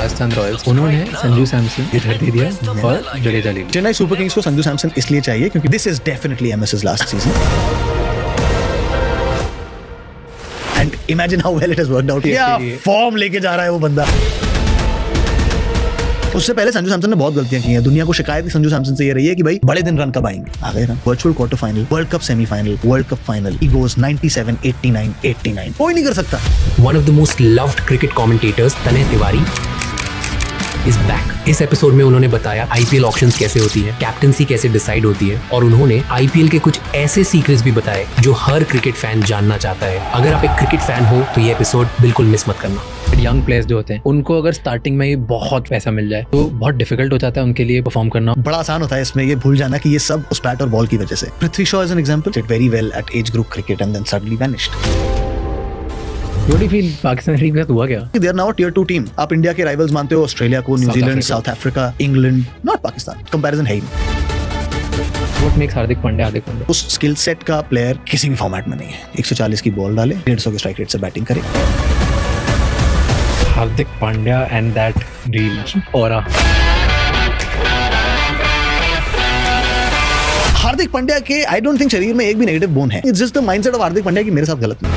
Rajasthan Royals, उन्होंने संजू सैमसन इधर दे दिया और जडेजा ले लिया। चेन्नई सुपर किंग्स को संजू सैमसन इसलिए चाहिए क्योंकि this is definitely MS's last season and imagine how well it has worked out. क्या फॉर्म लेके जा रहा है वो बंदा। उससे पहले संजू सैमसन ने बहुत गलतियां की हैं। दुनिया को शिकायत संजू सैमसन से ये रही है कि भाई बड़े दिन रन कब आएंगे। आ गए run, virtual quarter final, world cup semifinal, world cup final, he goes 97, 89, 89, कोई नहीं कर सकता। One of the most loved cricket commentators, Tanay Tiwari, is back. इस एपिसोड में उन्होंने बताया आईपीएल ऑक्शंस कैसे होती है, कैप्टेंसी कैसे डिसाइड होती है, और उन्होंने आईपीएल के कुछ ऐसे सीक्रेट्स भी बताए जो हर क्रिकेट फैन जानना चाहता है। अगर आप एक क्रिकेट फैन हो तो ये एपिसोड बिल्कुल मिस मत करना। यंग प्लेयर्स जो होते हैं उनको अगर स्टार्टिंग में ही बहुत पैसा मिल जाए तो बहुत डिफिकल्ट हो जाता है उनके लिए परफॉर्म करना। बड़ा आसान होता है इसमें ये भूल जाना कि ये सब उस बैट और बॉल की वजह से। Prithvi Shaw is an example, did very well at age group cricket and then suddenly vanished. What do you feel Pakistan team के साथ हुआ क्या? They are now a tier 2 team. आप इंडिया के राइवल्स मानते हो, ऑस्ट्रेलिया को, New Zealand, south Africa, England, not Pakistan. Comparison है ही नहीं। What makes Hardik Pandya Hardik Pandya? उस स्किल सेट का प्लेयर किसी भी फॉर्मेट में नहीं है। 140 की बॉल डाले, 150 के स्ट्राइक रेट से बैटिंग करे। Hardik Pandya and that real aura. Hardik Pandya के आई डोंट थिंक शरीर में एक भी नेगेटिव बोन है। It's just the mindset of Hardik Pandya कि मेरे साथ गलत नहीं।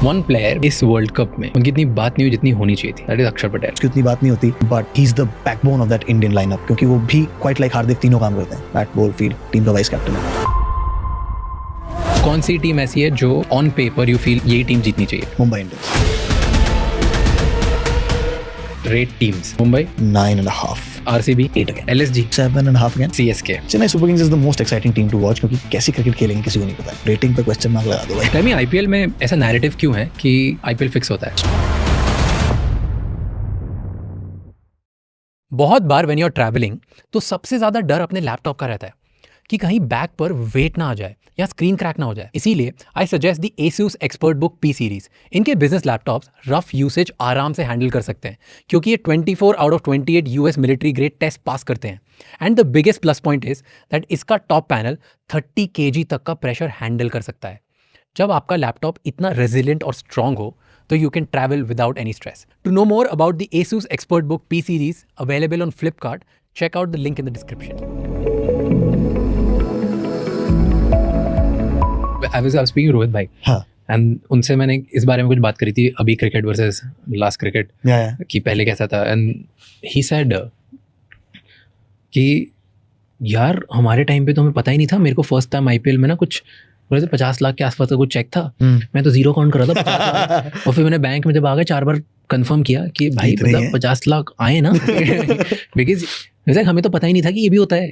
वन प्लेयर इस वर्ल्ड कप में उनकी इतनी बात नहीं हुई जितनी होनी चाहिए थी, दैट इज अक्षर पटेल। उसकी इतनी बात नहीं होती but he is the backbone of that Indian lineup, क्योंकि वो भी क्वाइट लाइक हार्दिक तीनों काम करते हैं। बैट, बॉल, फील्ड, टीम का वाइस कैप्टन है। कौन सी टीम ऐसी है जो ऑन पेपर यू फील ये टीम जीतनी चाहिए? Mumbai Indians. Rate teams: Mumbai 9.5, RCB 8 again, LSG 7.5 again, CSK. Chennai super Kings is the most exciting team to watch, क्योंकि कैसी क्रिकेट खेलेंगे किसी को नहीं पता। रेटिंग पे क्वेश्चन मार्क लगा दो भाई। आई मीन आईपीएल में ऐसा नैरेटिव क्यों है कि आईपीएल फिक्स होता है? बहुत बार व्हेन यू आर ट्रैवलिंग तो सबसे ज्यादा डर अपने लैपटॉप का रहता है कि कहीं बैग पर वेट ना आ जाए या स्क्रीन क्रैक ना हो जाए। इसीलिए I suggest the Asus ExpertBook P series. इनके बिजनेस लैपटॉप्स रफ यूसेज आराम से हैंडल कर सकते हैं क्योंकि ये 24 out of 28 US military grade test pass करते हैं। And the biggest plus point is that इसका टॉप पैनल 30 kg तक का प्रेशर हैंडल कर सकता है। जब आपका लैपटॉप इतना रेजिलिएंट और स्ट्रॉन्ग हो तो you can travel without any stress. To know more about the Asus ExpertBook P series available on Flipkart, check out the link in the description. I was speaking to Rohit भाई, हाँ, and उनसे मैंने इस बारे में कुछ बात करी थी अभी क्रिकेट वर्सेस लास्ट क्रिकेट कि पहले कैसा था। एंड ही सेड कि यार हमारे टाइम पे तो हमें पता ही नहीं था। मेरे को फर्स्ट टाइम आईपीएल में ना कुछ 50 लाख के आसपास का कुछ चेक था। मैं तो जीरो काउंट कर रहा था 50 लाख। और फिर मैंने बैंक में जब आ गए 4 बार कंफर्म किया कि भाई मतलब 50 लाख आए ना। बिकॉज हमें तो पता ही नहीं था कि ये भी होता है।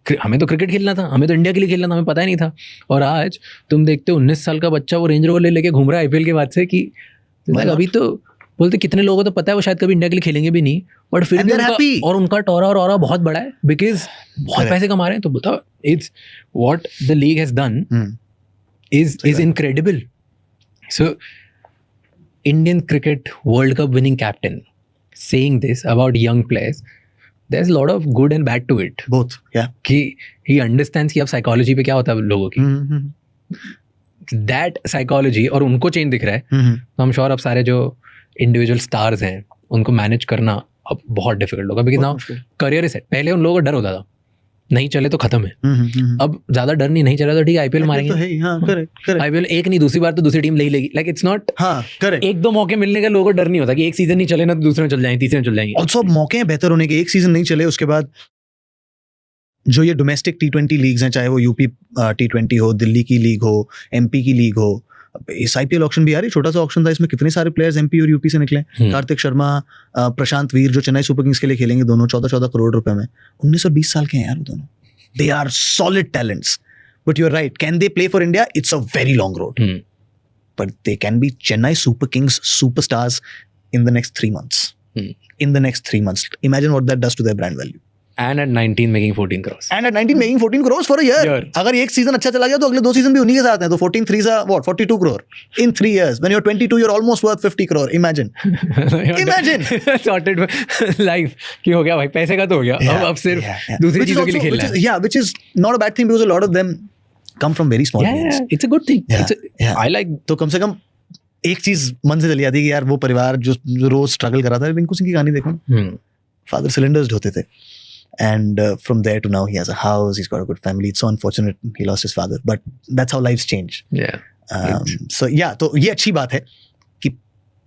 हमें तो क्रिकेट खेलना था, हमें तो इंडिया के लिए खेलना था, हमें पता ही नहीं था। और आज तुम देखते हो 19 साल का बच्चा वो रेंज रोवर ले लेके घूम रहा है आईपीएल के बाद से कि अभी तो बोलते कितने लोगों को तो पता है वो शायद कभी इंडिया के लिए खेलेंगे भी नहीं, बट फिर भी उनका टोरा और ऑरा बहुत बड़ा है बिकॉज बहुत पैसे कमा रहे हैं। तो बताओ, it's what the league has done is incredible. So Indian cricket world cup winning captain saying this about young players, there's a lot of good and bad to it. Both, yeah. कि he understands कि अब psychology पे क्या होता है लोगों की। That psychology और उनको चेंज दिख रहा है। तो हम श्योर अब सारे जो इंडिविजुअल स्टार्स हैं उनको मैनेज करना अब बहुत डिफिकल्ट होगा because now career is set. पहले उन लोगों को डर होता था नहीं चले तो खत्म है। अब ज्यादा डर नहीं चला तो ठीक है आईपीएल मारेंगे। आईपीएल एक नहीं दूसरी बार तो दूसरी टीम ले ही लेगी। लाइक इट्स नॉट एक दो मौके मिलने का लोगों को डर नहीं होता कि एक सीजन नहीं चले ना तो दूसरे में चल जाएंगे, तीसरे में चल जाएंगे। ऑल्सो मौके हैं बेहतर होने के। एक सीजन नहीं चले उसके बाद जो ये डोमेस्टिक T20 लीग्स हैं, चाहे वो यूपी T20 हो, दिल्ली की लीग हो, एमपी की लीग हो, इस आईपीएल ऑक्शन भी यार ये छोटा सा ऑक्शन था, इसमें कितने सारे प्लेयर्स एमपी और यूपी से निकले। कार्तिक शर्मा, प्रशांत वीर जो चेन्नई सुपर किंग्स के लिए खेलेंगे, दोनों 14 करोड़ रुपए में। 19 और 20 साल के हैं यार वो दोनों। They are solid talents, but you're right. Can they play for India? It's a very long road. But they can be Chennai Super Kings superstars in the next 3 months. In the next 3 months. Imagine what that does to their brand value. And at 19 making 14 crores. And at 19 making 14 crores for a year. अगर एक season अच्छा चला गया तो अगले 2 season भी उन्हीं के साथ हैं। तो 14 3s are what? 42 crore in 3 years. When you're 22, you're almost worth 50 crore. Imagine. Imagine. Sorted life कि हो गया भाई, पैसे का तो हो गया। अब सिर्फ दूसरी चीजों के लिए खेलना है। Yeah, which is not a bad thing because a lot of them come from very small means. Yeah, it's a good thing. I like तो कम से कम एक चीज मन से चली जाती है कि यार वो परिवार जो रोज स्ट्रगल कर रहा था, रिंकू सिंह की कहानी देखो, फादर सिलेंडर्स ढोते थे, and from there to now he has a house, he's got a good family. It's so unfortunate he lost his father, but that's how lives change. So yeah, तो ये अच्छी बात है कि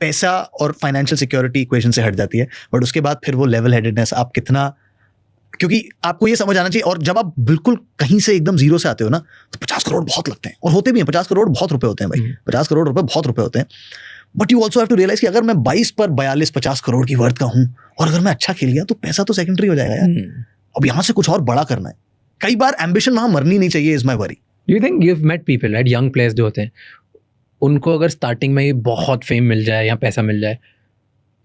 पैसा और फाइनेंशियल सिक्योरिटी इक्वेशन से हट जाती है, बट उसके बाद फिर वो लेवल हेडेडनेस आप कितना, क्योंकि आपको ये समझ आना चाहिए, और जब आप बिल्कुल कहीं से एकदम जीरो से आते हो ना, तो 50 करोड़ बहुत लगते हैं, और होते भी हैं 50 करोड़ बहुत रुपए होते हैं भाई, 50 करोड़ रुपए बहुत रुपए होते हैं, but you also have to realise कि अगर मैं 22 पर 42-50 करोड़ की वर्थ का हूं और अगर मैं अच्छा खेल गया तो पैसा तो सेकेंडरी हो जाएगा यार, अब यहाँ से कुछ और बड़ा करना है। कई बार एम्बिशन वहां मरनी नहीं चाहिए, is my worry. Do you think you have met people, right, young players जो होते हैं, उनको अगर स्टार्टिंग में ही बहुत फेम मिल जाए या पैसा मिल जाए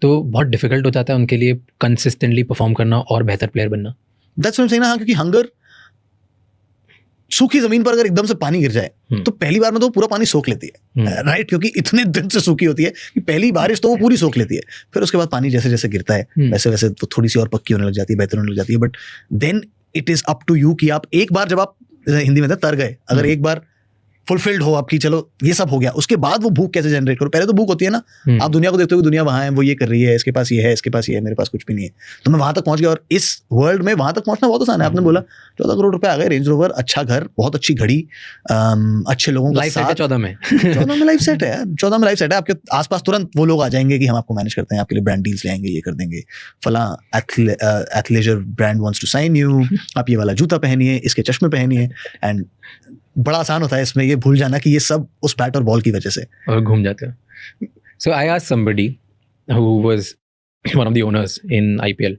तो बहुत डिफिकल्ट हो जाता है उनके लिए कंसिस्टेंटली परफॉर्म करना और बेहतर प्लेयर बनना? That's what I am saying ना, क्योंकि हंगर, सूखी जमीन पर अगर एकदम से पानी गिर जाए तो पहली बार में तो वो पूरा पानी सोख लेती है, राइट, क्योंकि इतने दिन से सूखी होती है कि पहली बारिश तो वो पूरी सोख लेती है, फिर उसके बाद पानी जैसे जैसे गिरता है वैसे वैसे वो थोड़ी सी और पक्की होने लग जाती है, बेहतर होने लग जाती है, but then it is up to you कि आप एक बार, जब आप हिंदी में तर गए, अगर एक बार फुलफिल्ड हो आपकी, चलो ये सब हो गया, उसके बाद वो भूख कैसे जनरेट करो। पहले तो भूख होती है ना, आप दुनिया को देखते हो, दुनिया वहां है, वो ये कर रही है, इसके पास ये है, इसके पास ये है, मेरे पास कुछ भी नहीं है, तो मैं वहां तक पहुंच गया, और इस वर्ल्ड में वहां तक पहुंचना बहुत आसान है। आपने बोला 14 करोड़ रुपए आ गए, रेंज रोवर, अच्छा घर, बहुत अच्छी घड़ी, अच्छे लोगों का साथ, 14 में 14 में लाइफ सेट है, 14 में लाइफ सेट है, आपके आसपास तुरंत वो लोग आ जाएंगे कि हम आपको मैनेज करते हैं, आपके लिए ब्रांड डील्स ले आएंगे, ये कर देंगे, फला athleisure brand wants to sign you, आप ये वाला जूता पहनिए, इसके चश्मे पहनिए, एंड बड़ा आसान होता है इसमें ये भूल जाना कि ये सब उस बैट और बॉल की वजह से, और घूम जाते हो। So I asked somebody who was one of the owners in IPL,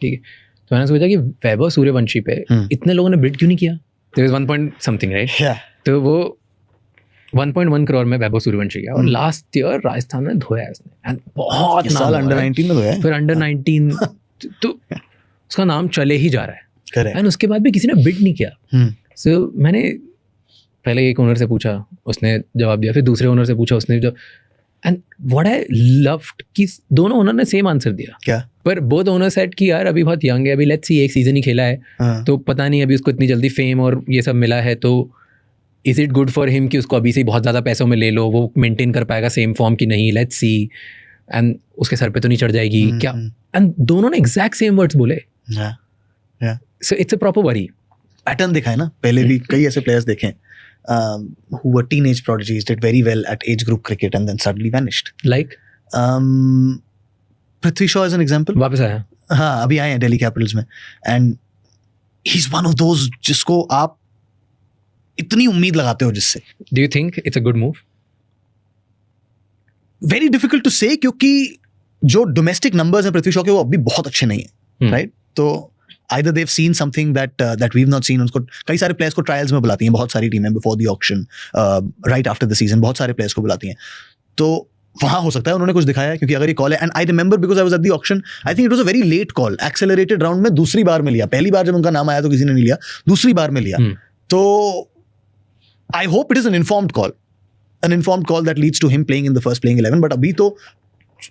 ठीक है, तो मैंने सोचा कि वैभव सूर्यवंशी पे इतने लोगों ने बिड क्यों नहीं किया? There was 1 point something, right, तो वो 1.1 करोड़ में वैभव सूर्यवंशी गया, और लास्ट ईयर राजस्थान में धोया है उसने, बहुत साल अंडर 19 में धोया है, फिर अंडर 19 तो उसका नाम चले ही जा रहा है, करेक्ट, एंड उसके बाद भी किसी ने बिड नहीं किया। सो मैंने पहले एक ओनर से पूछा, उसने जवाब दिया, फिर दूसरे ओनर से पूछा, उसने जवाब, एंड व्हाट आई लव्ड कि दोनों ओनर ने सेम आंसर दिया। क्या? पर बोथ ओनर सेड कि यार अभी बहुत यंग है, अभी लेट्स सी, एक सीजन ही खेला है, तो पता नहीं अभी उसको इतनी जल्दी फेम और ये सब मिला है, तो is it good for him कि उसको अभी से बहुत ज़्यादा पैसों में ले लो, वो मेंटेन कर पाएगा सेम फॉर्म की नहीं, लेट्स सी, एंड उसके सर पे तो नहीं चढ़ जाएगी क्या? एंड दोनों ने एग्जैक्ट सेम वर्ड्स बोले। So it's a proper worry. Pattern दिखा है ना, पहले भी कई ऐसे प्लेयर्स देखे who were teenage prodigies, did very well at age group cricket and then suddenly vanished. Like? Prithvi Shaw is an example. वापस आया? हाँ, अभी आए हैं दिल्ली कैपिटल्स में, and he's one of those जिसको आप इतनी उम्मीद लगाते हो जिससे। Do you think it's a good move? Very difficult to say, क्योंकि जो डोमेस्टिक नंबर्स हैं पृथ्वी शॉ के वो अभी बहुत अच्छे नहीं है, राइट? तो either they've seen something that we've not seen. उनको कई सारे प्लेयर्स को ट्रायल्स में बुलाती हैं बहुत सारी टीमें, before the auction, right after the season, बहुत सारे प्लेयर्स को बुलाती हैं, तो वहाँ हो सकता है उन्होंने कुछ दिखाया, क्योंकि अगर ये कॉल है, and I remember because I was at the auction, I think it was a very late call, accelerated round में दूसरी बार में लिया, पहली बार जब उनका नाम आया तो किसी ने नहीं लिया, दूसरी बार में लिया, तो I hope it is an informed call that leads to him playing in the first playing 11, but अभी तो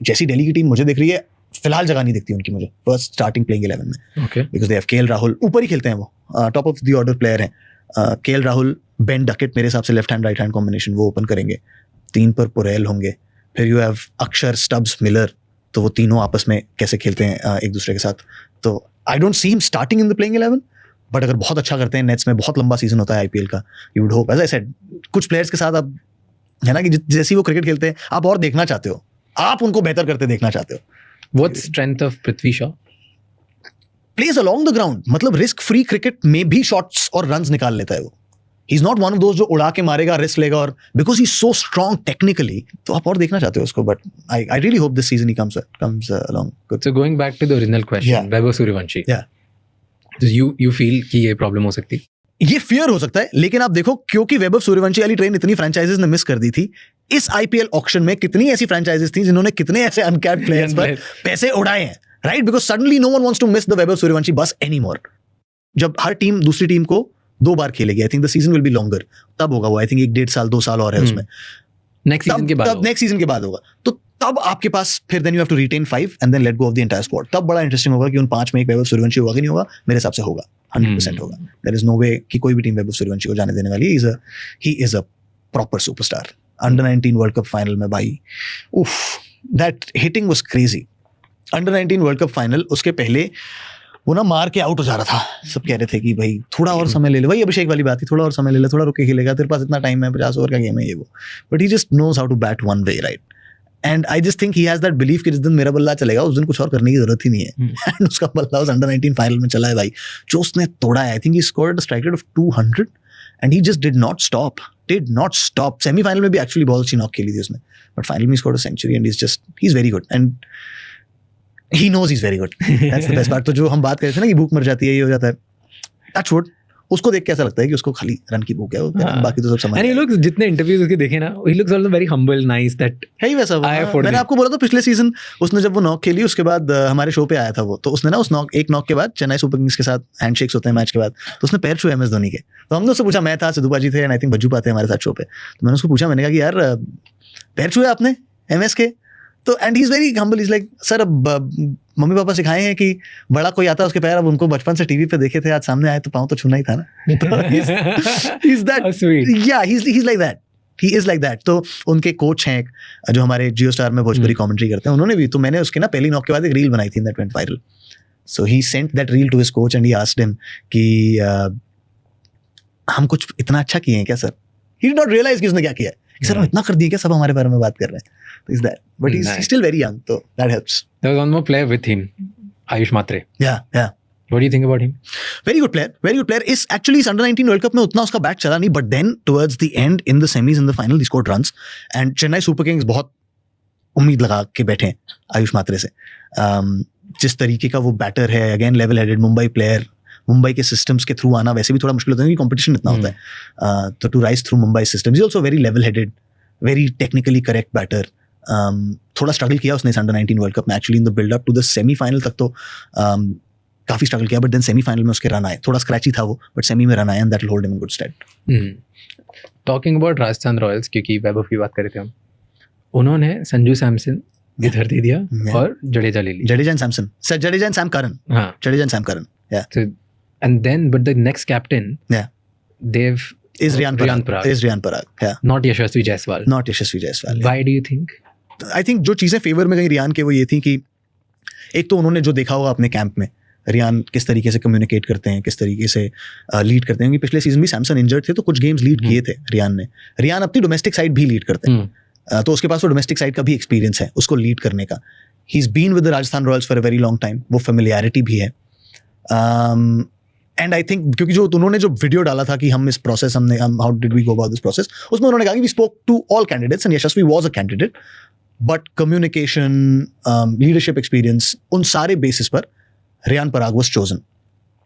जैसी दिल्ली की टीम मुझे दिख रही है, फिलहाल जगह नहीं दिखती उनकी मुझे फर्स्ट स्टार्टिंग प्लेइंग 11 में, because they have KL Rahul, ऊपर ही खेलते हैं वो, top of the order player हैं, केएल राहुल, बेन डकेट, मेरे हिसाब से left hand right hand combination वो ओपन करेंगे, 3 पर पुरेल होंगे, फिर यू हैव अक्षर, स्टब्स, मिलर, तो वो तीनों आपस में कैसे खेलते हैं एक दूसरे के साथ, तो I don't see him starting in the playing 11, but अगर बहुत अच्छा करते हैं नेट्स में, बहुत लंबा सीजन होता है आईपीएल का, you would hope, as I said, कुछ प्लेयर्स के साथ आप है ना कि जैसी वो क्रिकेट खेलते हैं आप और देखना चाहते हो, आप उनको बेहतर करते देखना चाहते हो। What's strength of Prithvi Shaw? Plays along the ground, मतलब रिस्क फ्री क्रिकेट में भी शॉट्स और रन्स निकाल लेता है वो। He's not one of those जो उड़ा के मारेगा, रिस्क लेगा, और because he's so strong technically, तो आप और देखना चाहते हो उसको, but I really hope this season he comes along good. So going back to the original question, Vaibhav Sooryavanshi. Yeah. So you feel कि ये प्रॉब्लम हो सकती? ये फियर हो सकता है, लेकिन आप देखो क्योंकि वैभव सूर्यवंशी वाली ट्रेन इतनी फ्रेंचाइजीज ने मिस कर दी थी, इस आईपीएल ऑक्शन में कितनी ऐसी फ्रेंचाइजीज थी जिन्होंने कितने ऐसे अनकैप्ड प्लेयर्स पर पैसे उड़ाए हैं, right? Because suddenly no one wants to miss the Vaibhav Suryavanshi bus anymore. जब हर टीम दूसरी टीम को 2 बार खेलेगी, I think the season will be longer, तब होगा वो, आई थिंक 1-1.5 साल 2 साल और है उसमें, नेक्स्ट सीजन के बाद होगा, तो तब आपके पास फिर then you have to retain 5 and then let go of the entire squad. तब बड़ा इंटरेस्टिंग होगा कि उन 5 में एक वैभव सूर्यवंशी होगा कि नहीं होगा, मेरे हिसाब से होगा, 100% होगा। देयर इज नो वे कि कोई भी टीम वैभव सूर्यवंशी को जाने देने वाली है। He is a proper superstar. Under 19 world cup final में भाई, उफ, that hitting was crazy. Under 19 world cup final, उसके पहले वो ना मार के आउट हो जा रहा था, सब कह रहे थे कि भाई थोड़ा और समय ले ले, वही अभिषेक वाली बात थी, थोड़ा और समय ले ले, थोड़ा रुक के खेलेगा, तेरे पास इतना टाइम है, 50 ओवर का गेम है ये वो, but he just knows how to bat one way, right. And I just think he has that belief कि जिस दिन मेरा बल्ला चलेगा उस दिन कुछ और करने की जरूरत ही नहीं है। एंड उसका बल्ला उस अंडर 19 फाइनल में चला है भाई, जो उसने तोड़ा है। I think he scored a strike rate of 200 and he just did not stop. Semifinal में भी एक्चुअली बहुत अच्छी नॉक खेली थी उसने, बट फाइनल में scored a century and he is very good and he knows he's very good. That's the best part. तो जो हम बात कर रहे थे ना कि भूख मर जाती है, ये हो जाता है, touch wood, उसको देख के ऐसा लगता है कि उसको खाली रन की भूख है, बाकी तो सब समझ। And he looks, जितने इंटरव्यूज उसके देखे ना, he looks also very humble, nice, that है ही वैसा। मैंने आपको बोला था पिछले सीजन उसने जब वो नॉक खेली उसके बाद हमारे शो पे आया था वो, तो उसने ना उस एक नॉक के बाद चेन्नई सुपर किंग्स के साथ हैंडशेक्स होते हैं मैच के बाद, तो उसने पैर छुए MS धोनी के। तो हमने उससे पूछा, मैं था, सिद्धू बाजी थे, आई थिंक बज्जू पाते हमारे साथ शो पे, तो मैंने उसको पूछा, मैंने कहा कि यार पैर छुए आपने MS के? तो and he is very humble, is like sir अब मम्मी पापा सिखाए हैं कि बड़ा कोई आता है उसके पैर, अब उनको बचपन से टीवी पे देखे थे, आज सामने आए तो पाँव तो छूना ही था ना। he's that sweet. Yeah, he's like that. He is like that. तो उनके कोच हैं जो हमारे जियो स्टार में भोजपुरी कमेंट्री करते हैं, उन्होंने भी, तो मैंने उसके ना पहली नॉक के बाद एक रील बनाई थी, that went viral. So he sent that reel to his coach and he asked him कि हम कुछ इतना अच्छा किए हैं क्या sir? He did not realize कि उसने क्या किया है, सर हम इतना कर दिए क्या, सब हमारे बारे में बात कर रहे हैं। Is that? But he's still very young, so that helps. There was one more player with him, Ayush Matre. Yeah. What do you think about him? Very good player. Is actually इस under 19 World Cup में उतना उसका bat चला नहीं, but then towards the end in the semis in the final he scored runs and Chennai Super Kings बहुत उम्मीद लगा के बैठे हैं आयुष मात्रे से। जिस तरीके का वो बैटर है, again level headed Mumbai player, Mumbai के सिस्टम्स के थ्रू आना वैसे भी थोड़ा मुश्किल होता है क्योंकि कंपटीशन इतना होता है, तो to rise through Mumbai systems, he also very level headed, very technically correct batter. थोड़ा स्ट्रगल किया उसने इस अंडर 19 वर्ल्ड कप में, actually in the build up to the semifinal तक तो काफी स्ट्रगल किया, बट देन सेमीफाइनल में उसके रन आए, थोड़ा स्क्रैची था वो, बट सेमी में रन आए and that will hold him in good stead. Talking about Rajasthan Royals, क्योंकि वैभव की बात कर रहे थे हम, उन्होंने संजू सैमसन इधर दे दिया और जडेजा ले लिया। Jadeja and Samson, sir Jadeja and Sam Curran, हाँ, Jadeja and Sam Curran, yeah and then but the next captain देव is Riyan Parag, yeah, not Yashasvi Jaiswal. Why do you think? I think जो चीजें फेवर में गई रियान के वो ये थी कि एक तो उन्होंने जो देखा होगा अपने कैंप में, रियान किस तरीके से कम्युनिकेट करते हैं, किस तरीके से लीड करते हैं, क्योंकि पिछले सीजन भी सैमसन इंजर्ड थे तो कुछ गेम्स लीड किए थे रियान ने। रियान अपनी डोमेस्टिक साइड भी लीड करते हैं, तो उसके पास वो डोमेस्टिक साइड का भी एक्सपीरियंस है उसको लीड करने का। He is been with the Rajasthan Royals for a very long time, वो फेमिलियरिटी भी है। एंड आई थिंक क्योंकि जो उन्होंने जो वीडियो डाला था कि हम इस process how did we go about this process, उसमें उन्होंने कहा कि we spoke to all candidates and Yashasvi was a candidate, but communication, leadership experience, उन सारे बेसिस पर Riyan Parag was chosen.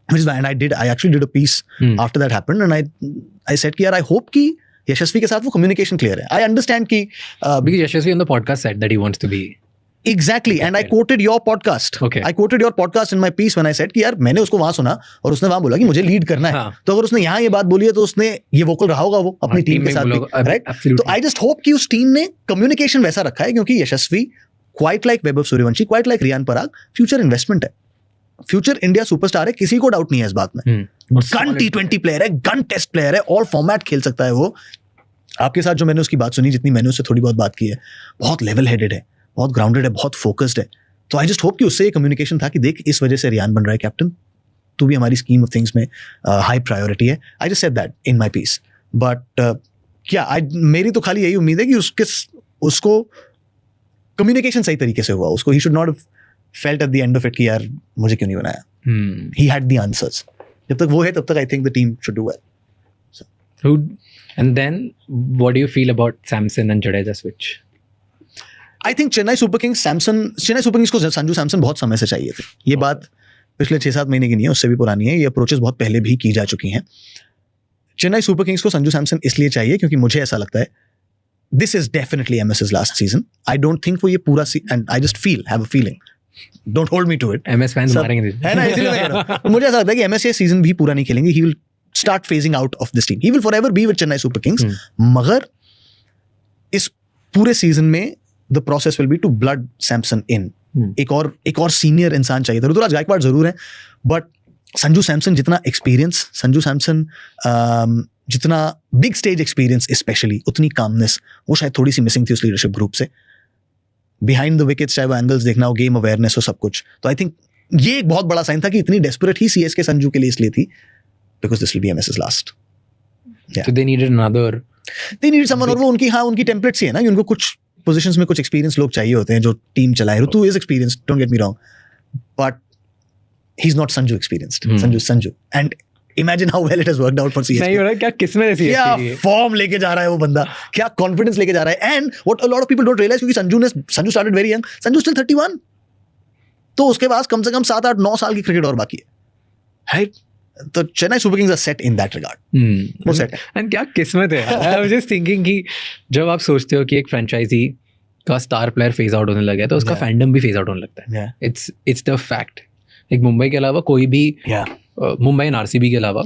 And I actually did a piece after that happened and I said कि यार I hope कि यशस्वी के साथ वो communication clear है। I understand कि because Yashasvi on the podcast said that he wants to be exactly and I quoted your podcast. Okay. I quoted your podcast in my piece when I said कि यार मैंने उसको वहां सुना और उसने वहां बोला कि मुझे लीड करना है, तो अगर उसने यहाँ ये बात बोली है तो उसने ये वोकल रहा होगा वो अपनी टीम के साथ भी, राइट? तो आई जस्ट होप कि उस टीम ने कम्युनिकेशन वैसा रखा है, क्योंकि यशस्वी quite like Vaibhav Suryavanshi, quite like Riyan Parag, future investment है, फ्यूचर इंडिया सुपरस्टार है, किसी को डाउट नहीं है इस बात में। गन T20 प्लेयर है, गन टेस्ट प्लेयर है, ऑल फॉर्मेट खेल सकता है वो। आपके साथ जो मैंने उसकी बात सुनी, जितनी मैंने उससे थोड़ी बहुत बात की है, बहुत लेवल हेडेड है, बहुत ग्राउंडेड है, बहुत फोकस्ड है। तो आई जस्ट होप कि उससे ये कम्युनिकेशन था कि देख इस वजह से रियान बन रहा है कैप्टन, तू भी हमारी स्कीम ऑफ थिंग्स में हाई प्रायोरिटी है। I just said that in my piece, but क्या मेरी तो खाली यही उम्मीद है कि उसको कम्युनिकेशन सही तरीके से हुआ, उसको he should not felt at the end of it कि यार मुझे क्यों नहीं बनाया। He had the answers. जब तक वो है तब तक I think the team should do well. And then what do you feel about Samson and Jadeja switch? I think Chennai super Kings को संजू सैमसन बहुत समय से चाहिए थे। ये बात पिछले 6-7 महीने की नहीं है, उससे भी पुरानी है। ये अप्रोचेस बहुत पहले भी की जा चुकी हैं। चेन्नई सुपर किंग्स को संजू सैमसन इसलिए चाहिए क्योंकि मुझे ऐसा लगता है this is definitely MS's last season. I don't think वो ये पूरा and I just have a feeling, don't hold me to it, MS fans मारेंगे है ना, इसलिए मैं कह रहा हूं। मुझे ऐसा लगता है कि एमएस ये सीजन भी पूरा नहीं खेलेंगे। He will start phasing out of this team. He will forever be with Chennai Super Kings. मगर इस पूरे सीजन में the process will be to blood Samson in. एक और सीनियर इंसान चाहिए था। ऋतुराज गायकवाड़ जरूर है, बट संजू सैमसन जितना एक्सपीरियंस, संजू सैमसन जितना बिग स्टेज एक्सपीरियंस स्पेशली, उतनी कामनेस वो शायद थोड़ी सी मिसिंग थी उस लीडरशिप ग्रुप से. बिहाइंड द विकेट्स चाहे वो एंगल्स देखना हो, गेम अवेयरनेस हो, सब कुछ. तो आई थिंक ये एक बहुत बड़ा साइन था कि इतनी डेस्परेट ही सीएसके संजू के लिए इसलिए थी because this will be MS's last. So they needed another. They needed someone, और वो उनकी टेम्पलेट्स ही है ना कि उनको कुछ पोजीशंस में कुछ एक्सपीरियंस लोग चाहिए होते हैं जो टीम चलाए. Ritu is experienced, don't get me wrong, but he is not Sanju experienced. Sanju and imagine how well it has worked out for CSK. नहीं हो रहा है, क्या किस्मत है क्या CSK की. फॉर्म लेके जा रहा है वो बंदा, क्या कॉन्फिडेंस लेके जा रहा है. And what a lot of people don't realise, क्योंकि Sanju started very young, Sanju still 31, तो उसके पास कम से कम 7-8-9 साल की क्रिकेट और बाकी है, राइट. तो Chennai super Kings are set in that regard. वो सेट है. एंड क्या किस्मत है. आई वाज जस्ट थिंकिंग कि जब आप सोचते हो कि एक फ्रेंचाइजी का स्टार प्लेयर फेज आउट होने लगा है तो उसका फैंडम भी फेज आउट होने लगता है. It's the fact. एक मुंबई के अलावा कोई भी, मुंबई एंड आरसीबी के अलावा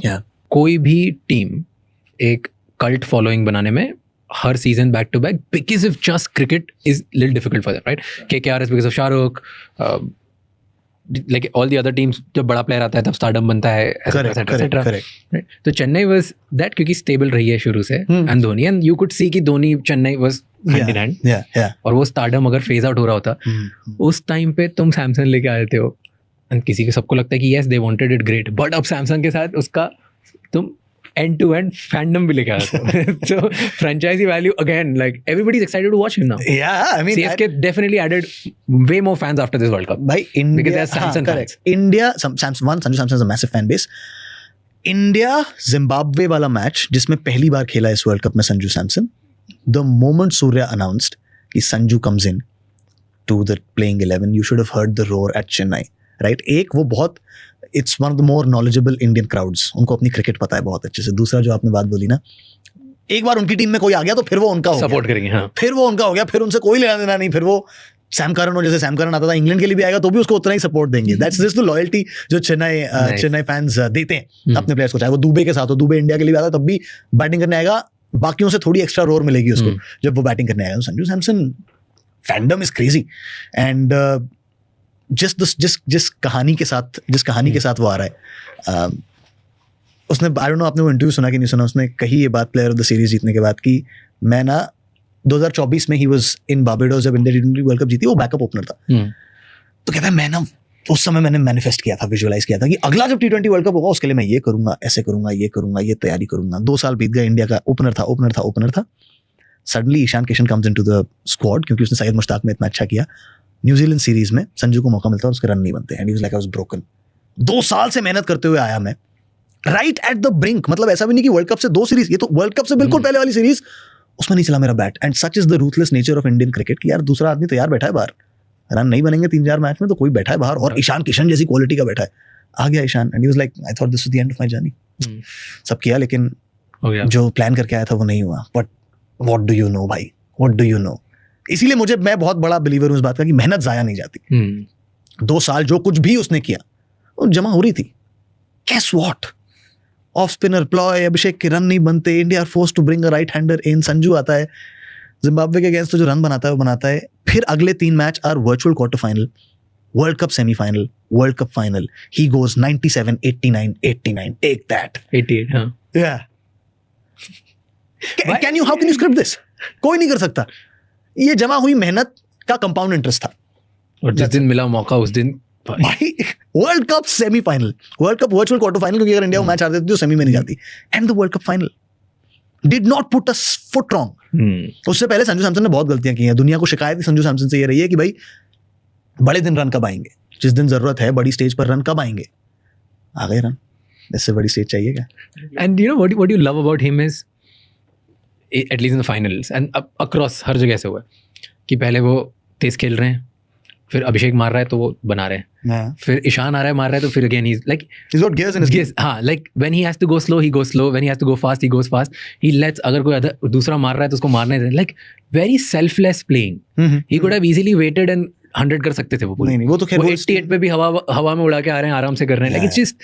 कोई भी टीम एक कल्ट फॉलोइंग बनाने में हर season back to back, because of just cricket is little difficult for them, right. KKR is because of Shahrukh, like all the other teams जब बड़ा प्लेयर आता है तब स्टारडम बनता है, एटसेट्रा. तो चेन्नई वाज दैट क्योंकि स्टेबल रही है शुरू से, and Dhoni, and you could see कि Dhoni Chennai was hand in hand. और वो स्टारडम अगर फेज आउट हो रहा होता उस टाइम पे तुम सैमसन लेके आए थे हो, एंड किसी के सबको लगता है कि yes they wanted it great, but अब सैमसंग के साथ उसका तुम एंड टू एंड फैंडम भी लेके आते हो. So franchisee value again, like everybody's excited to watch him now. Yeah, I mean CSK definitely added way more fans after this World Cup. By India, because there's Samsung fans. India, Sanju Samson is a massive fan base. India Zimbabwe वाला match जिसमें पहली बार खेला इस world cup में Sanju Samson, the moment Surya announced कि Sanju comes in to the playing 11, you should have heard the roar at Chennai, right? एक वो बहुत, it's one of the more knowledgeable Indian crowds, उनको अपनी क्रिकेट पता है बहुत अच्छे से. दूसरा जो आपने बात बोली ना, एक बार उनकी टीम में कोई आ गया तो फिर वो उनका हो सपोर्ट गया. करेंगे. हाँ, फिर वो उनका हो गया, फिर उनसे कोई लेना देना नहीं. फिर वो सैम करन हो, जैसे सैम करन आता था इंग्लैंड के लिए भी आएगा तो भी उसको उतना ही सपोर्ट देंगे. दैट्स जस्ट द लॉयल्टी जो चेन्नई फैंस देते हैं अपने प्लेयर्स को. चाहे वो दुबे के साथ हो, दुबे इंडिया के लिए भी आता तब भी बैटिंग करने आएगा, बाकियों से थोड़ी एक्स्ट्रा रोर मिलेगी उसको जब वो बैटिंग करने आएगा. Sanju Samson fandom is crazy. And जिस कहानी के साथ वो आ रहा है, उसने, आई डोंट नो आपने वो इंटरव्यू सुना कि नहीं सुना, उसने कही ये बात प्लेयर ऑफ द सीरीज जीतने के बाद कि मैं ना 2024 में ही वाज इन बार्बाडोस जब इंडिया T20 वर्ल्ड कप जीती, वो बैकअप ओपनर था. तो कहता है मैं ना उस समय मैंने मैनिफेस्ट किया था, विजुअलाइज किया था कि अगला जब T20 वर्ल्ड कप होगा उसके लिए मैं ये करूंगा, ऐसे करूंगा, ये करूंगा, ये तैयारी करूंगा. 2 साल बीत गए, इंडिया का ओपनर था. Suddenly Ishan Kishan comes into the squad क्योंकि उसने सैयद मुश्ताक में इतना अच्छा किया. न्यूजीलैंड सीरीज में संजू को मौका मिलता है और उसके रन नहीं बनते, and he was like I was broken. 2 साल से मेहनत करते हुए आया मैं, राइट एट द ब्रिंक. मतलब ऐसा भी नहीं कि वर्ल्ड कप से 2 सीरीज, ये तो वर्ल्ड कप से बिल्कुल पहले वाली सीरीज, उसमें नहीं चला मेरा bat. And such is the ruthless nature of Indian cricket कि यार दूसरा आदमी तैयार बैठा है बाहर, रन नहीं बनेंगे 3-4 मैच में तो कोई बैठा है बाहर, और ईशान किशन जैसी क्वालिटी का बैठा है. आ गया Ishan, and he was like I thought this was the end of my journey. सब किया लेकिन जो प्लान करके आया था वो नहीं हुआ. But what do you know भाई, व्हाट डू यू नो. इसीलिए मैं बहुत बड़ा बिलीवर हूँ इस बात का कि मेहनत जाया नहीं जाती. 2 साल जो कुछ भी उसने किया वो जमा हो रही थी. Guess what? Off spinner ploy, Abhishek के रन नहीं बनते, India are forced to bring a right hander in. Sanju आता है जिम्बाब्वे के अगेंस्ट, तो जो रन बनाता है वो बनाता है. फिर अगले 3 match are virtual quarter final, world cup semifinal, world cup final. He goes 97, 89, 89. Take that. 88. हाँ. Yeah. How can you script this? कोई नहीं कर सकता. ये जमा हुई मेहनत का कंपाउंड इंटरेस्ट था. और जिस दिन मिला मौका उस दिन भाई world cup semifinal, world cup virtual quarter final, क्योंकि अगर इंडिया वो मैच हार देती तो सेमी में नहीं जाती. And the world cup final did not put a foot wrong. उससे पहले संजू सैमसन ने बहुत गलतियां की हैं. दुनिया को शिकायत संजू सैमसन से ये रही है कि भाई बड़े दिन रन कब आएंगे, जिस दिन जरूरत है बड़ी स्टेज पर रन कब आएंगे. आ गए रन, इससे बड़ी स्टेज चाहिए क्या. And you know what you love about him is, at least in the finals and across हर जगह से हुआ कि पहले वो तेज खेल रहे हैं, फिर अभिषेक मार रहा है तो वो बना रहे हैं, फिर ईशान आ रहा है मार रहा है तो फिर again he like he's got gears in his gears. हाँ, like when he has to go slow he goes slow, when he has to go fast he goes fast. He lets, अगर कोई दूसरा मार रहा है तो उसको मारने दें. Like very selfless playing. He could have easily waited and 100 कर सकते थे वो पूरी. नहीं, वो तो खैर 88 पे भी हवा में उड़ा के आ रहे हैं, आराम से कर रहे हैं. Like it's just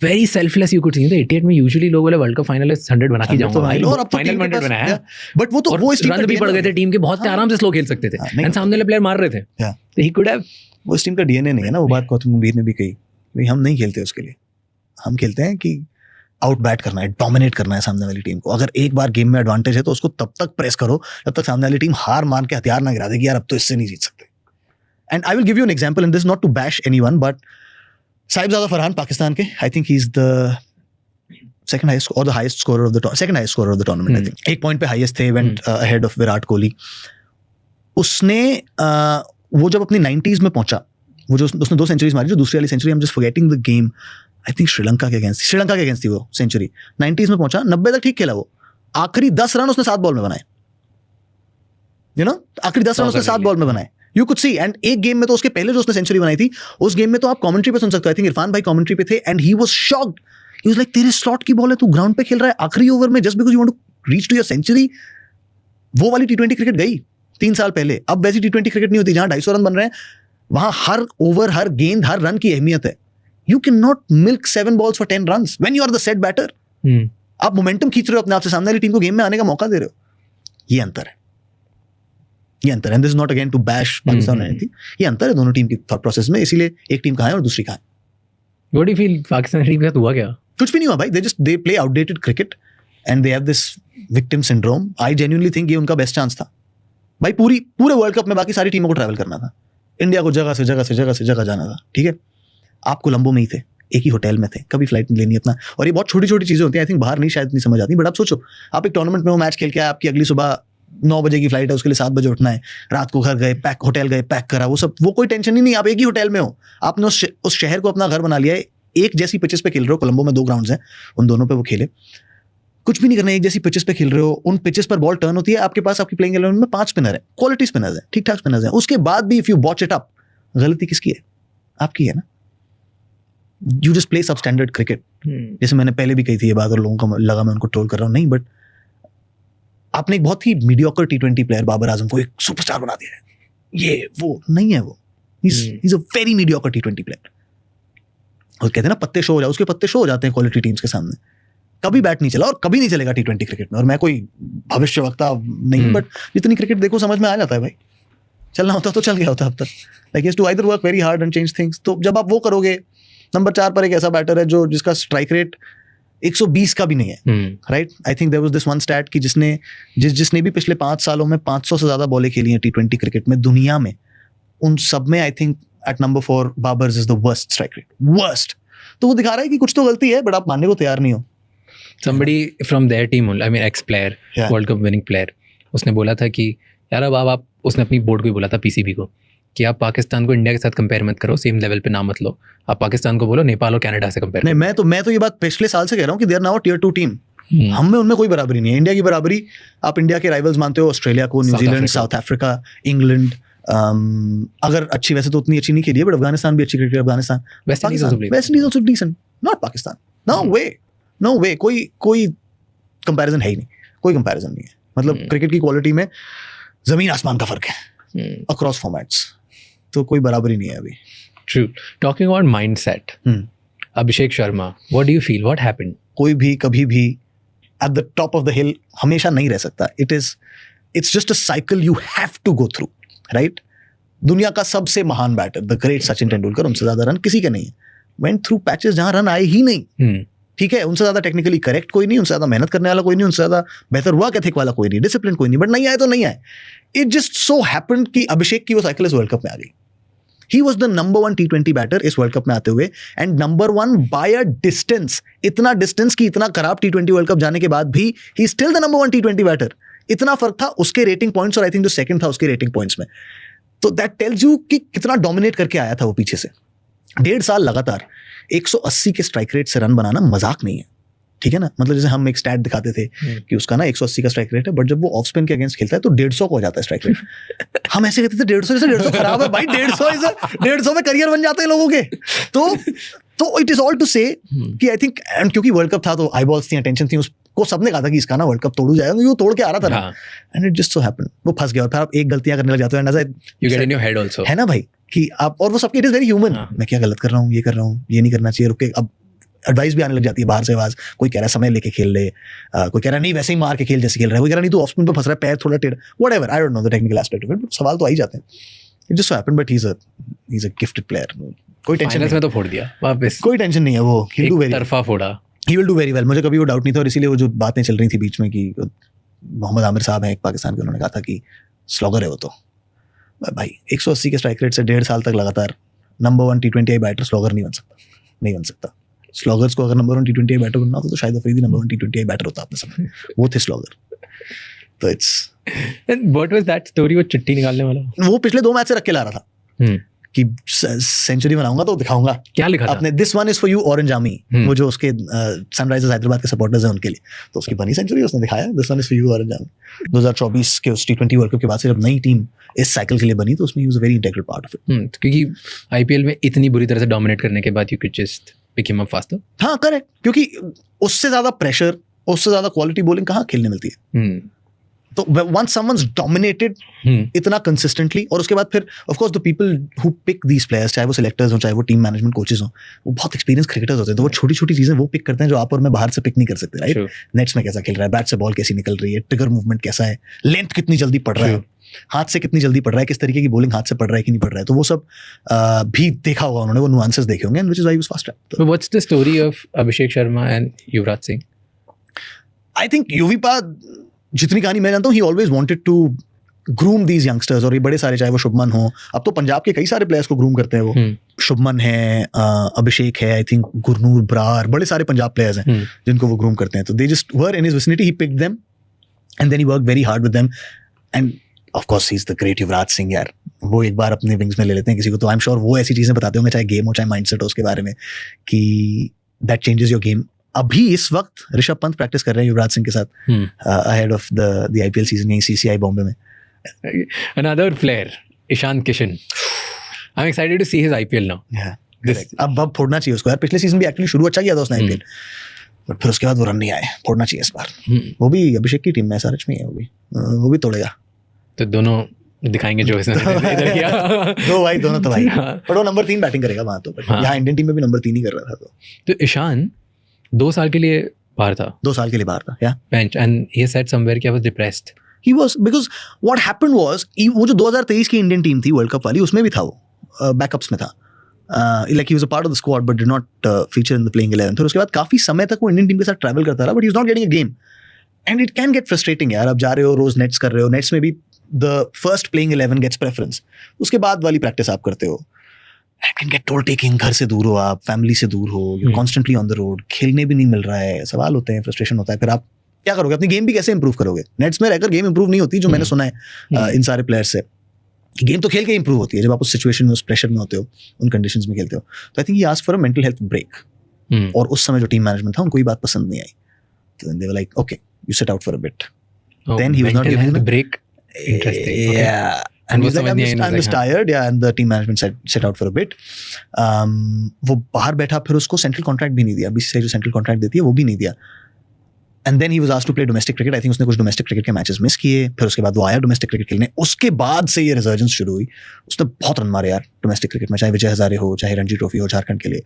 very selfless. You could सी 88 में यूजुअली लोग बोले वर्ल्ड कप फाइनल 100 बना के जाऊंगा भाई, और फाइनल में 100 बनाया. बट वो तो वो रन भी पड़ गए थे टीम के, बहुत आराम से स्लो खेल सकते थे, एंड सामने वाले प्लेयर मार रहे थे. तो ही कुड हैव, वो इस टीम का डीएनए नहीं है ना. वो बात गौतम गंभीर ने भी कही, भाई हम नहीं खेलते उसके लिए, हम खेलते हैं कि आउट बैट करना है, डोमिनेट करना है सामने वाली टीम को। अगर एक बार गेम में एडवांटेज है तो उसको तब तक प्रेस करो जब तक सामने वाली टीम हार मान के हथियार ना गिरा देगी, यार अब तो इससे नहीं जीत सकते। And I will give you an example, and this not to bash anyone, but Sahibzada Farhan Pakistan के, I think he is the second highest or the highest scorer of the second highest scorer of the tournament, I think. 1 point पे highest थे, went ahead of Virat Kohli. उसने वो जब अपनी 90s में पहुंचा, वो जो उसने 2 सेंचुरीज मारी, जो दूसरी वाली century, I am just forgetting the game, I think Sri Lanka के अगेंस्ट थी वो सेंचुरी। 90s में पहुंचा, 90 तक ठीक खेला वो, आखिरी 10 रन उसने 7 बॉल में बनाए, यू नो, आखिरी 10 रन उसने 7 बॉल में बनाए, यू कुड सी। एंड एक गेम में तो उसके पहले जो उसने सेंचुरी बनाई थी, उस गेम में तो आप कमेंट्री पे सुन सकते हो, आई थिंक इरफान भाई कमेंट्री पे थे, and he was shocked. He was like, तेरे स्लॉट की बॉल है, तू ग्राउंड पे खेल रहा है आखिरी ओवर में, just because you want to reach to your century. वो वाली T20 क्रिकेट गई 3 साल पहले, अब वैसी T20 क्रिकेट नहीं होती जहां 250 रन बन रहे हैं, वहां हर ओवर, हर गेंद, हर रन की अहमियत है। You can not milk 7 balls for 10 runs when you are the set batter. आप मोमेंटम खींच रहे हो अपने आप से, सामने वाली टीम को गेम में आने का मौका दे रहे हो। ये अंतर है, ये अंतर है। And this is not again to bash Pakistan और एनीथिंग, ये अंतर है दोनों टीम की थॉट प्रोसेस में, इसीलिए एक टीम कहाँ है और दूसरी कहाँ है। What do you feel Pakistan team के साथ हुआ क्या? कुछ भी नहीं हुआ भाई, they play outdated cricket and they have this victim syndrome. I genuinely think ये उनका बेस्ट चांस था भाई। पूरे वर्ल्ड कप में बाकी सारी टीमों को ट्रैवल करना था, इंडिया को जगह से जगह जाना था, ठीक है। आप कोलंबो में ही थे, एक ही होटल में थे, कभी फ्लाइट लेनी अपना, और ये बहुत छोटी छोटी चीजें होती हैं, आई थिंक बाहर नहीं शायद नहीं समझ आती। बट आप सोचो, आप एक टूर्नामेंट में वो मैच खेल के आए, आपकी अगली सुबह 9 बजे की फ्लाइट है, उसके लिए 7 बजे उठना है, रात को घर गए, होटल गए, पैक करा, वो कोई टेंशन ही नहीं। आप एक ही होटल में हो, आपने उस शहर को अपना घर बना लिया है, एक जैसी पिचेस पे खेल रहे हो। कोलंबो में 2 ग्राउंड्स हैं, उन दोनों पे वो खेले, कुछ भी नहीं करना, एक जैसी पिचेस पे खेल रहे हो। उन पिचेस पर बॉल टर्न होती है, आपके पास आपकी प्लेइंग 11 में 5 स्पिनर है, क्वालिटी स्पिनर्स हैं, ठीक ठाक स्पिनर्स हैं। उसके बाद भी if you watch it up, गलती किसकी है? आपकी है ना। You just play substandard cricket. जैसे मैंने पहले भी कही थी ये बात, और लोगों को लगा मैं उनको ट्रोल कर रहा हूँ, नहीं, बट आपने एक बहुत ही mediocre T20 player Babar Azam को एक सुपरस्टार बना दिया है। ये वो नहीं है, वो is a very mediocre T20 player. और कहते हैं ना पत्ते शो हो जाए, उसके पत्ते शो हो जाते हैं क्वालिटी टीम्स के सामने। कभी बैट नहीं चला और कभी नहीं चलेगा T20 क्रिकेट में। और मैं कोई भविष्यवक्ता नहीं, बट जितनी क्रिकेट देखो समझ में आ जाता है भाई, चलना होता तो चल गया होता अब तक। Like you to either work very hard and change things. तो जब आप वो करोगे, नंबर 4 पर एक ऐसा बैटर है जिसका स्ट्राइक रेट 120 का भी नहीं है, right. I think there was this one stat कि जिसने भी पिछले 5 सालों में 500 से ज्यादा बॉलें खेली हैं T20 क्रिकेट में दुनिया में, उन सब में I think at number 4 Babar's is the worst strike rate, worst. तो वो दिखा रहा है कि कुछ तो गलती है, बट आप मानने को तैयार नहीं हो। Somebody from their team, I mean ex-player, Yeah. World Cup winning player, उसने बोला था कि यार अब आप उसने अपनी बोर्ड को ही बोला था, PCB को, कि आप पाकिस्तान को इंडिया के साथ कंपेयर मत करो, सेम लेवल पे ना मत लो। आप पाकिस्तान को बोलो नेपाल और कनाडा से कंपेयर। नहीं, मैं तो ये बात पिछले साल से कह रहा हूँ कि they are now tier 2 team. हम में उनमें कोई बराबरी नहीं है। इंडिया की बराबरी आप इंडिया के राइवल्स मानते हो, ऑस्ट्रेलिया को, न्यूजीलैंड, साउथ अफ्रीका, इंग्लैंड। अगर अच्छी, वैसे तो उतनी अच्छी नहीं खेली है, बट अफगानिस्तान भी अच्छी cricket, Afghanistan, West Indies also decent, not Pakistan. No way, कोई कंपैरिजन है ही नहीं, कोई कंपैरिजन नहीं है। मतलब क्रिकेट की क्वालिटी में जमीन आसमान का फर्क है अक्रॉस फॉर्मेट्स, तो कोई बराबरी नहीं है अभी। True. Talking about mindset, Abhishek Sharma, what do you feel? What happened? कोई भी कभी भी at the top of the hill हमेशा नहीं रह सकता. It's just a cycle you have to go through, right? दुनिया का सबसे महान batter, the great Sachin Tendulkar, उनसे ज्यादा रन किसी के नहीं है. Went through patches जहां रन आए ही नहीं. ठीक है, उनसे ज्यादा टेक्निकली करेक्ट कोई नहीं, उनसे ज्यादा मेहनत करने वाला कोई नहीं, उनसे ज्यादा बेहतर वर्क एथिक वाला कोई नहीं, डिसिप्लिन कोई नहीं, बट नहीं आए तो नहीं आए. इट जस्ट सो हैपेंड कि अभिषेक की वो साइकिल इस वर्ल्ड कप में आ गई. He was the number 1 T20 batter इस वर्ल्ड कप में आते हुए, and number 1 by a distance. इतना डिस्टेंस की इतना खराब T20 वर्ल्ड कप जाने के बाद भी he still the number 1 T20 batter. इतना फर्क था उसके रेटिंग पॉइंट्स और आई थिंक जो सेकंड था उसके रेटिंग पॉइंट्स में. तो दैट टेल्स यू कि कितना डोमिनेट करके आया था वो पीछे से. 1.5 साल लगातार 180 के स्ट्राइक रेट से रन बनाना मजाक नहीं है. ठीक है ना, मतलब जैसे हम एक स्टैट दिखाते थे कि उसका ना 180 का स्ट्राइक रेट है, बट जब वो ऑफ स्पिन के अगेंस्ट खेलता है तो 150 को हो जाता है स्ट्राइक रेट. हम ऐसे कहते थे 150 जैसे 150 खराब है भाई, 150 में करियर बन जाते हैं लोगों के. तो इट इज ऑल टू से कि आई थिंक, एंड क्योंकि वर्ल्ड कप था तो आई बॉल्स थी, अटेंशन थी, उसको सबने कहा था कि इसका ना वर्ल्ड कप तोड़ू जाएगा, क्योंकि वो तोड़ के आ रहा था ना, and it just so happened वो फंस गया. और फिर आप एक गलतियां करने लग जाते हो, you get in your head also, है ना भाई, कि आप, और वो सबके, इट इज वेरी ह्यूमन. मैं क्या गलत कर रहा हूँ, ये कर रहा हूँ, ये नहीं करना चाहिए, रुक के. अब एडवाइस भी आने लग जाती है बाहर से आवाज, कोई कह रहा है समय लेके खेल ले, कोई कह रहा है नहीं वैसे ही मार के खेल जैसे खेल रहा है, कोई कह रहा नहीं तू ऑफ स्पिन पे फंस रहा है, पैर थोड़ा टेढ़ा, whatever, I don't know the technical aspect of it, सवाल तो आ ही जाते हैं. It just so happened, but he is a gifted player. कोई टेंशन नहीं, में तो फोड़ दिया वापस, कोई टेंशन नहीं है. वो ही डू वेरी तरफा फोड़ा. He will do very well, मुझे कभी वो डाउट नहीं था। और इसीलिए वो जो बातें चल रही थी बीच में कि मोहम्मद आमिर साहब हैं एक पाकिस्तान के, उन्होंने कहा था कि स्लॉगर है वो, तो भाई 180 के स्ट्राइक रेट से 1.5 साल तक लगातार नंबर 1 T20I बैटर स्लॉगर नहीं बन सकता। स्लॉगर्स को अगर नंबर 1 T20I बैटर बनना होता तो शायद अफरीदी नंबर 1 T20I बैटर होता अपने समय, वो थे स्लॉगर। तो it's what was that story, वो चिट्ठी निकालने वाला? वो पिछले 2 मैच से रख के ला रहा था कि सेंचुरी बनाऊंगा तो दिखाऊंगा। क्या लिखा था अपने this one is for you orange army, वो जो उसके सनराइजर्स हैदराबाद के सपोर्टर्स हैं उनके लिए, तो उसकी बनी सेंचुरी उसने दिखाया, this one is for you orange army. 2024 के उस T20 वर्ल्ड कप के बाद से जब नई टीम इस साइकिल के लिए बनी तो उसमें he was a very integral part of it. क्योंकि आईपीएल में इतनी बुरी तरह से डोमिनेट करने के बाद you could just pick him up faster. हाँ करेक्ट, क्योंकि उससे ज्यादा प्रेशर, उससे ज्यादा क्वालिटी बॉलिंग कहाँ खेलने मिलती है। तो once someone's dominated इतना consistently, और उसके बाद फिर of course the people who pick these players, चाहे वो selectors हो चाहे वो team management coaches हो, वो बहुत experienced cricketers होते हैं, तो वो छोटी छोटी चीजें वो पिक करते हैं जो आप और मैं बाहर से पिक नहीं कर सकते, राइट? नेट्स में कैसा खेल रहा है, बैट से बॉल कैसी निकल रही है, ट्रिगर मूवमेंट कैसा है, लेंथ कितनी जल्दी पड़ रहा है, हाथ से कितनी जल्दी पड़ रहा है, किस तरीके की बॉलिंग हाथ से पड़ रहा है कि नहीं पड़ रहा है, तो वो सब भी देखा होगा उन्होंने, वो नुआंसेस देखे होंगे, which is why he was faster. So what's the story of Abhishek Sharma and Yuvraj Singh? I think युवीपा, जितनी कहानी मैं जानता हूँ, he always wanted to groom these youngsters, और ये बड़े सारे, चाहे वो शुभमन हो, अब तो पंजाब के कई सारे प्लेयर्स को ग्रूम करते हैं वो, शुभमन है, अभिषेक है, आई थिंक गुरनूर ब्रार, बड़े सारे पंजाब प्लेयर्स हैं जिनको वो ग्रूम करते हैं। तो they just were in his vicinity, he picked them and then he worked very hard with them, and of course he's the great Yuvraj Singh यार, वो एक बार अपने विंग्स में ले लेते हैं किसी को, तो आई एम श्योर वो ऐसी चीजें बताते होंगे, चाहे गेम हो चाहे माइंडसेट हो उसके बारे में, कि दैट चेंजेस योर गेम। अभी इस वक्त ऋषभ पंत प्रैक्टिस कर रहे हैं युवराज सिंह के साथ ahead of the IPL season, यहीं CCI बॉम्बे में। Another player, Ishan Kishan. I'm excited to see his IPL now. अब फोड़ना चाहिए उसको यार, पिछले सीजन भी एक्चुअली शुरू अच्छा किया था उसने आईपीएल, बट फिर उसके बाद वो रन नहीं आए, फोड़ना चाहिए इस बार। वो भी अभिषेक की टीम में SRH में है, वो भी तोड़ेगा, तो दोनों दिखाएंगे जो इसने इधर किया। दो भाई, दोनों तो भाई, पर वो नंबर 3 बैटिंग करेगा वहां, तो यहाँ इंडियन टीम में भी नंबर 3 ही कर रहा था। तो ईशान 2 साल के लिए बाहर था, 2 साल के लिए बाहर था, या bench, and he said somewhere कि I was depressed. He was, because what happened was, वो जो 2023 की इंडियन टीम थी वर्ल्ड कप वाली, उसमें भी था वो, बैकअप्स में था, like he was a part of the squad but did not feature in the playing 11. फिर उसके बाद काफी समय तक वो इंडियन टीम के साथ ट्रैवल करता रहा, but he was not getting a game, and it can get frustrating यार। अब जा रहे हो रोज नेट्स कर रहे हो, नेट्स में भी the first playing 11 gets preference, उसके बाद वाली प्रैक्टिस आप करते हो, it can get toll taking, घर से दूर हो आप, फैमिली से दूर हो, you're constantly on the road, खेलने भी नहीं मिल रहा है, सवाल होते हैं, फ्रस्ट्रेशन होता है, फिर आप क्या करोगे, अपनी गेम भी कैसे इंप्रूव करोगे? नेट्स में रहकर गेम इंप्रूव नहीं होती, जो मैंने सुना है इन सारे प्लेयर्स से, गेम तो खेल के इंप्रूव होती है जब आप उस सिचुएशन में, उस प्रेशर में होते हो, उन कंडीशंस में खेलते हो। तो I think he asked for a mental health break, और उस समय जो टीम मैनेजमेंट था उनको ये बात पसंद नहीं आई, तो they were like okay you sit out for a bit, then he was not giving a break. Interesting. Yeah. And he's like, I'm just tired, yeah, and the team management set out for a bit. वो बाहर बैठा, फिर उसको central contract भी नहीं दिया, BCCI जो central contract देती है वो भी नहीं दिया, and then he was asked to play domestic cricket. I think उसने कुछ domestic cricket के मैचेस मिस किए, फिर उसके बाद वो आया domestic cricket खेलने, उसके बाद से ये रिजर्जेंस शुरू हुई, उसने बहुत रन मारे यार domestic cricket में, चाहे विजय हजारे हो, चाहे रणजी ट्रॉफी हो झारखंड के लिए।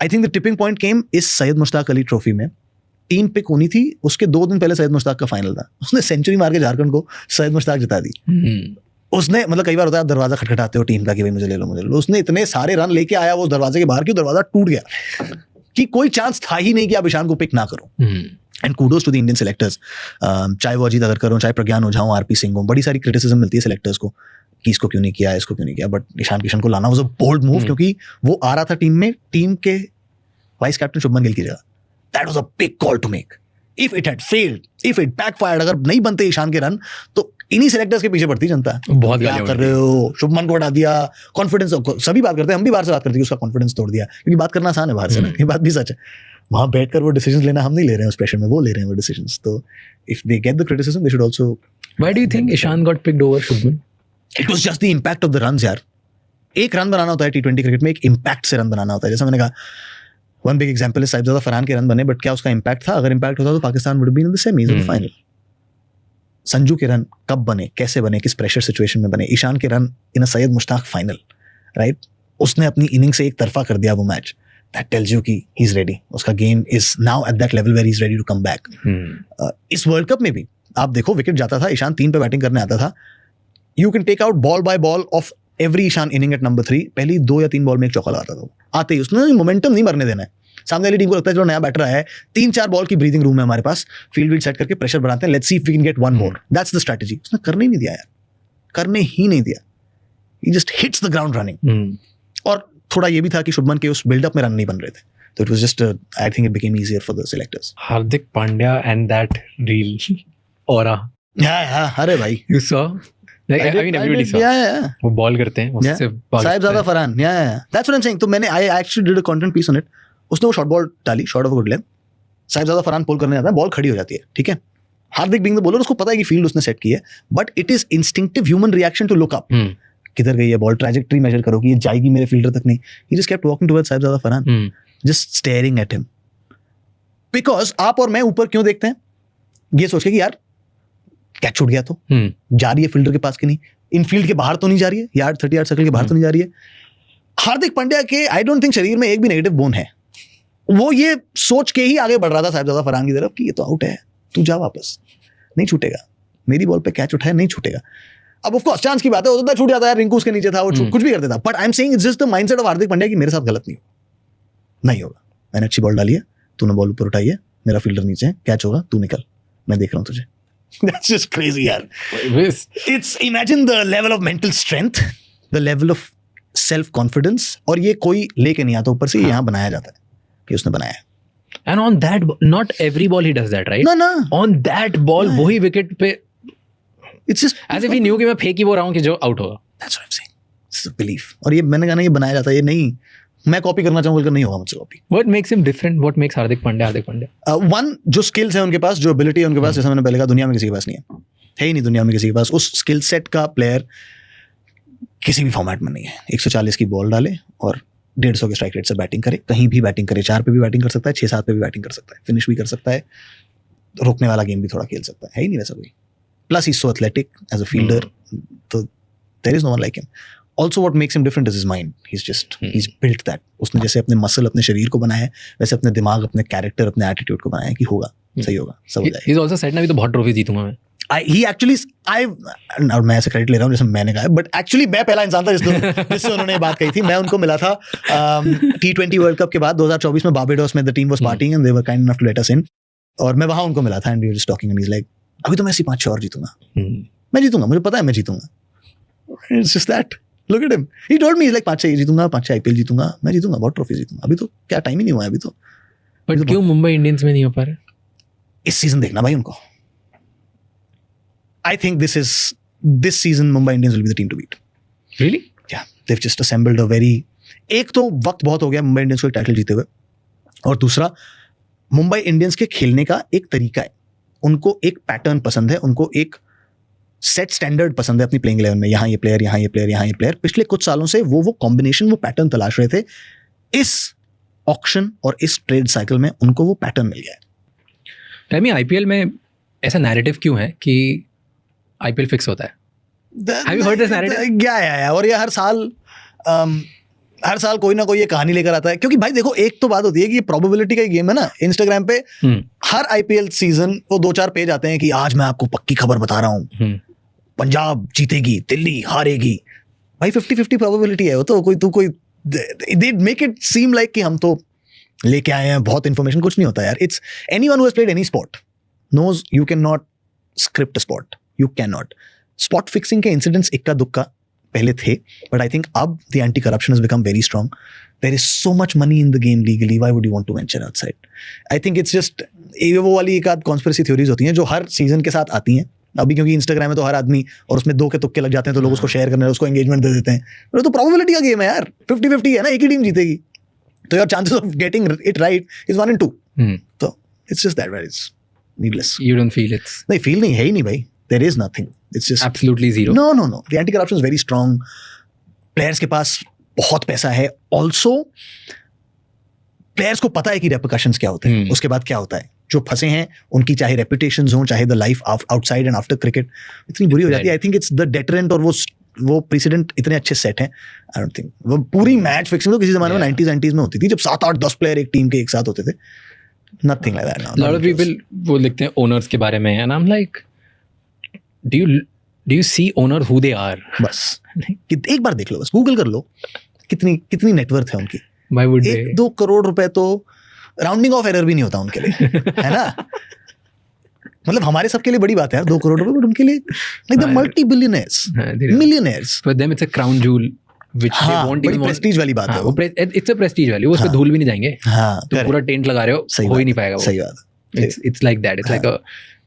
I think the tipping point came इस सैयद मुश्ताक अली ट्रॉफी में, टीम पिक होनी थी, उसके 2 दिन पहले सैयद मुश्ताक का फाइनल था, उसने सेंचुरी मार के झारखंड को सैयद मुश्ताक जिता दी। उसने, मतलब कई बार होता है आप दरवाजा खटखटाते हो टीम का कि भाई मुझे ले लो, उसने इतने सारे रन लेके आया वो दरवाजे के बाहर कि दरवाजा टूट गया, कि कोई चांस था ही नहीं कि आप ईशान को पिक ना करो। And kudos to the Indian selectors, चाहे वो अजीत अगरकर हो, चाहे प्रज्ञान ओझा हो, RP सिंह हो, बड़ी सारी क्रिटिसिज्म मिलती है सेलेक्टर्स को कि इसको क्यों नहीं किया, इसको क्यों नहीं किया, बट ईशान किशन को लाना वाज अ बोल्ड मूव, क्योंकि वो आ रहा था टीम में, टीम के वाइस कैप्टन शुभमन गिल की जगह। That was a big call to make. If it had failed, if it backfired, अगर नहीं बनते ईशान के रन, तो इन्हीं सेलेक्टर्स के पीछे पड़ती जनता। बहुत क्या कर रहे हो, शुभमन को हटा दिया, कॉन्फिडेंस, सभी बात करते हैं, हम भी बाहर से बात करते हैं, उसका कॉन्फिडेंस तोड़ दिया, क्योंकि बात करना आसान है बाहर से ना, ये बात भी सच है। वहां बैठकर वो डिसीजंस लेना हम नहीं ले रहे हैं उस प्रेशर में, वो ले रहे हैं वो डिसीजंस। तो if they get the criticism they should also. Why do you think Ishan got picked over Shubman? It was just the impact of the runs यार। एक रन बनाना होता है T20 क्रिकेट में, एक इंपैक्ट से रन बनाना होता है। जैसा मैंने कहा, वन बिग एग्जांपल है साहिबजादा फरहान के रन बने, बट क्या उसका इंपैक्ट था? अगर इंपैक्ट होता तो Pakistan would be in the semis of the final. Sanju के रन कब बने, कैसे बने, किस प्रेशर सिचुएशन में बने? ईशान के run in a Syed Mushtaq final, right? उसने अपनी इनिंग से एक तरफा कर दिया वो मैच। That tells you कि he is ready. उसका game is now at that level where he is ready to come back. इस वर्ल्ड कप में भी आप देखो, विकेट जाता था, ईशान 3 पे बैटिंग करने आता था। You can take out ball by ball of every Ishan inning at number 3. पहली 2 या 3 बॉल में एक चौका लगाता था। आते ही उसने मोमेंटम नहीं मरने देना है। सामने वाली टीम को लगता है जो नया बैटर आया है, 3-4 बॉल की ब्रीदिंग रूम है हमारे पास, फील्ड सेट करके प्रेशर बढ़ाते हैं, let's see if we can get one more, that's the strategy. उसने करने ही नहीं दिया यार, करने ही नहीं दिया, he just hits the ground running. और थोड़ा ये भी था कि शुभमन के उस बिल्डअप में रन नहीं बन रहे थे, तो it was just I think it became easier for the selectors. Hardik Pandya and that real aura, अरे भाई you saw, like I mean everybody saw, yeah. वो बॉल करते हैं उससे Sahibzada Farhan, that's what I'm saying। तो मैंने I actually did a content piece on it। उसने वो शॉर्ट बॉल डाली, short of good length, Sahibzada Farhan pull करने जाता है, बॉल खड़ी हो जाती है, ठीक है। हार्दिक बीइंग द बॉलर, उसको पता है कि फील्ड उसने सेट की है, but it is instinctive human reaction to look up, किधर गई है बॉल, ट्रैजेक्टरी मेजर करो कि ये जाएगी मेरे फील्डर तक नहीं। He just kept walking towards Sahibzada Farhan, just staring at him, because आप और मैं ऊपर क्यों देखते हैं, ये सोच के कि यार कैच छूट गया तो जा रही है फील्डर के पास कि नहीं, इन फील्ड के बाहर तो नहीं जा रही है, यार्ड 30 यार्ड सर्कल के बाहर तो नहीं जा रही है। हार्दिक पांड्या के आई डोंट थिंक शरीर में एक भी नेगेटिव बोन है, वो ये सोच के ही आगे बढ़ रहा था साहिबजादा फरहान की तरफ कि ये तो आउट है, तू जा वापस, नहीं छूटेगा, मेरी बॉल पे कैच उठाया, नहीं छूटेगा। अब ऑफ कोर्स चांस की बात है, वो तो छूट जाता है, रिंकू उसके नीचे था, वो कुछ भी कर देता, but I am saying it's just the mindset of Hardik Pandya कि मेरे साथ गलत नहीं होगा, मैंने अच्छी बॉल डाली है, तूने बॉल ऊपर उठाई है, मेरा फील्डर नीचे है, कैच होगा, तू निकल, मैं देख रहा हूं तुझे। That's just crazy यार। It's imagine the level of mental strength, the level of self confidence, और ये कोई लेके नहीं आता ऊपर से, यहाँ बनाया जाता है कि उसने बनाया है। And on that, not every ball he does that, right? ना On that ball, वही विकेट पे, it's just as if he knew कि मैं फेंक ही वो रहा हूँ कि जो आउट होगा। That's what I'm saying. It's a belief। और ये मैंने कहा ना, ये बनाया जाता है, ये नहीं मैं कॉपी करना चाहूँ बोलकर नहीं होगा मुझसे copy. What makes him different? What makes Hardik Pandya? One, जो स्किल्स है उनके पास, जो एबिलिटी है उनके पास, जैसे मैंने पहले कहा, दुनिया में किसी के पास नहीं है ही नहीं, दुनिया में किसी के पास उस स्किल सेट का प्लेयर किसी भी फॉर्मेट में नहीं है। 140 की बॉल डाले और 150 के स्ट्राइक रेट से बैटिंग करे, कहीं भी बैटिंग करे, 4 पे भी बैटिंग कर सकता है, 6-7 पे भी बैटिंग कर सकता है, फिनिश भी कर सकता है, रोकने वाला गेम भी थोड़ा खेल सकता है ही नहीं वैसा कोई। Plus he so athletic as a fielder, तो there is no one like him. Also what makes him different is his mind. He's built that. उसने जैसे अपने मसल, अपने शरीर को बनाया है, वैसे अपने दिमाग, अपने कैरेक्टर, अपने एटीट्यूड को बनाया है कि होगा, सही होगा, सब हो जाएगा। He's also said ना भी तो बहुत ट्रॉफी जीतूंगा मैं। He actually, और मैं ऐसे क्रेडिट ले रहा हूँ जैसे मैंने कहा, बट एक्चुअली मैं पहला इंसान था जिससे उन्होंने ये बात कही थी। मैं उनको मिला था T20 वर्ल्ड कप के बाद 2024 में बारबाडोस में, the team was partying and they were kind enough to let us in, और मैं वहां उनको मिला था and we were just talking and he is like, अभी तो मैं ऐसी 5-6 और जीतूंगा, मैं जीतूंगा, मुझे पता है मैं जीतूंगा। It's just that, look at him, he told me he's like 5-6 जीतूंगा, 5-6 IPL जीतूंगा, मैं जीतूंगा, बहुत ट्रॉफी जीतूंगा, अभी तो क्या टाइम ही नहीं हुआ है अभी तो। बट क्यों मुंबई इंडियंस में नहीं हो पा रहा? इस सीजन देखना भाई उनको। I think this season Mumbai Indians will be the team to beat. Really? Yeah, they've just assembled a very, एक तो वक्त बहुत हो गया मुंबई इंडियंस को एक टाइटल जीते हुए, और दूसरा मुंबई इंडियंस के खेलने का एक तरीका है, उनको एक पैटर्न पसंद है, उनको एक सेट स्टैंडर्ड पसंद है अपनी प्लेइंग 11 में, यहाँ ये प्लेयर, यहाँ ये प्लेयर, यहाँ ये प्लेयर। पिछले कुछ सालों से वो कॉम्बिनेशन, वो पैटर्न तलाश रहे थे, इस ऑक्शन और इस ट्रेड साइकिल में उनको वो पैटर्न मिल गया है। टाइमी, आईपीएल में ऐसा नैरेटिव क्यों है कि आईपीएल फिक्स होता है? Have you heard this narrative? या और ये हर साल कोई ना कोई ये कहानी लेकर आता है, क्योंकि भाई देखो, एक तो बात होती है कि ये प्रोबेबिलिटी का ही गेम है ना। इंस्टाग्राम पे हर आईपीएल सीजन वो 2-4 पेज आते हैं कि आज मैं आपको पक्की खबर बता रहा हूँ, पंजाब जीतेगी, दिल्ली हारेगी। भाई 50-50 प्रोबेबिलिटी है वो तो, कोई they make it seem like कि हम तो लेके आए हैं बहुत इन्फॉर्मेशन, कुछ नहीं होता यार। It's anyone who has played any sport knows you can not script spot, you can not. Spot fixing के इंसिडेंट्स इक्का दुक्का पहले थे, बट आई थिंक अब the anti corruption has become very strong. There is so much money in the game legally, why would you want to venture outside? I think it's just वो वाली एक आध conspiracy theories होती हैं जो हर season के साथ आती हैं। अभी क्योंकि इंस्टाग्राम में तो हर आदमी, और उसमें 2 के तुक्के लग जाते हैं तो लोग उसको शेयर करने, उसको एंगेजमेंट दे देते हैं। तो प्रोबेबिलिटी का गेम है यार, 50-50 है ना, एक ही टीम जीतेगी, तो your chances of getting it right is 1 in 2। तो it's just that, it's needless. You don't feel it's नहीं, फील नहीं है ही नहीं भाई, there is nothing, it's just absolutely zero? No, the anti corruption is very strong, players के पास बहुत पैसा है, ऑल्सो प्लेयर्स को पता है कि रेपरकशंस क्या होते हैं, उसके बाद क्या होता है। जो फंसे हैं उनकी चाहे रेपुटेशंस हो, चाहे the life outside and after cricket इतनी बुरी हो जाती है। I think it's the deterrent, और वो प्रेसिडेंट इतने अच्छे सेट हैं। आई डोंट थिंक वो पूरी मैच फिक्सिंग तो किसी जमाने में 90s में होती थी, जब 7-8-10 प्लेयर एक टीम के एक साथ होते थे। Nothing like that now. Lot of people वो लिखते हैं ओनर्स के बारे में, and I am like, do you see owner who they are? बस एक बार देख लो, बस गूगल कर लो कितनी नेटवर्थ है उनकी। Why would they? 1-2 करोड़ रुपए तो राउंडिंग ऑफ एरर भी नहीं होता उनके लिए, है ना? मतलब हमारे सबके लिए बड़ी बात है यार 2 करोड़ रुपए, उनके लिए like the multi billionaires, millionaires, for them it's a crown joule which they want बड़ी प्रेस्टीज वाली बात है वो। इट्स अ प्रेस्टीज वैल्यू, उस पे धूल भी नहीं जाएंगे। तो पूरा टेंट लगा रहे हो, हो ही नहीं पाएगा वो। सही बात। It's like that, it's like a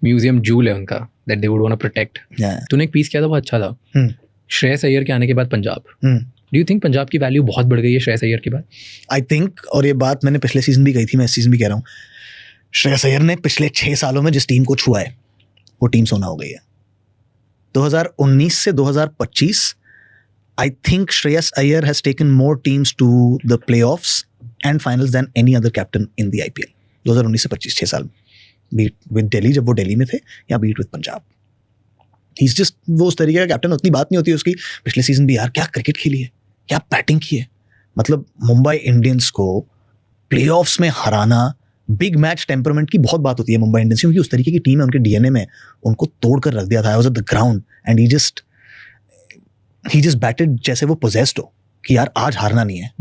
museum jewel है उनका that they would want to protect. तूने एक पीस किया था वो अच्छा था, श्रेयस अय्यर के आने के बाद Punjab. Do you think Punjab की वैल्यू बहुत बढ़ गई है श्रेयस अय्यर के बाद? आई थिंक, और ये बात मैंने पिछले सीजन भी कही थी, मैं इस सीजन भी कह रहा हूँ, श्रेयस अय्यर ने पिछले 6 सालों में जिस टीम को छुआ है वो टीम सोना हो गई है। 2019 से 2025 I think Shreyas Iyer has taken more teams to the playoffs and finals than any other captain in the IPL. 2019 से 25 6 साल में, बीट विद दिल्ली जब वो दिल्ली में थे, या beat with Punjab. He is just वो उस तरीके का कैप्टन, उतनी बात नहीं होती उसकी। पिछले सीजन भी यार क्या क्रिकेट खेली है, क्या बैटिंग की है। मतलब मुंबई इंडियंस को प्लेऑफ्स में हराना, बिग मैच टेम्परमेंट की बहुत बात होती है मुंबई इंडियंस, क्योंकि उस तरीके की टीम है, उनके डीएनए में, उनको तोड़ कर रख दिया था। I was at the ground and he just batted जैसे वो पोजेस्ड हो कि यार आज हारना नहीं है,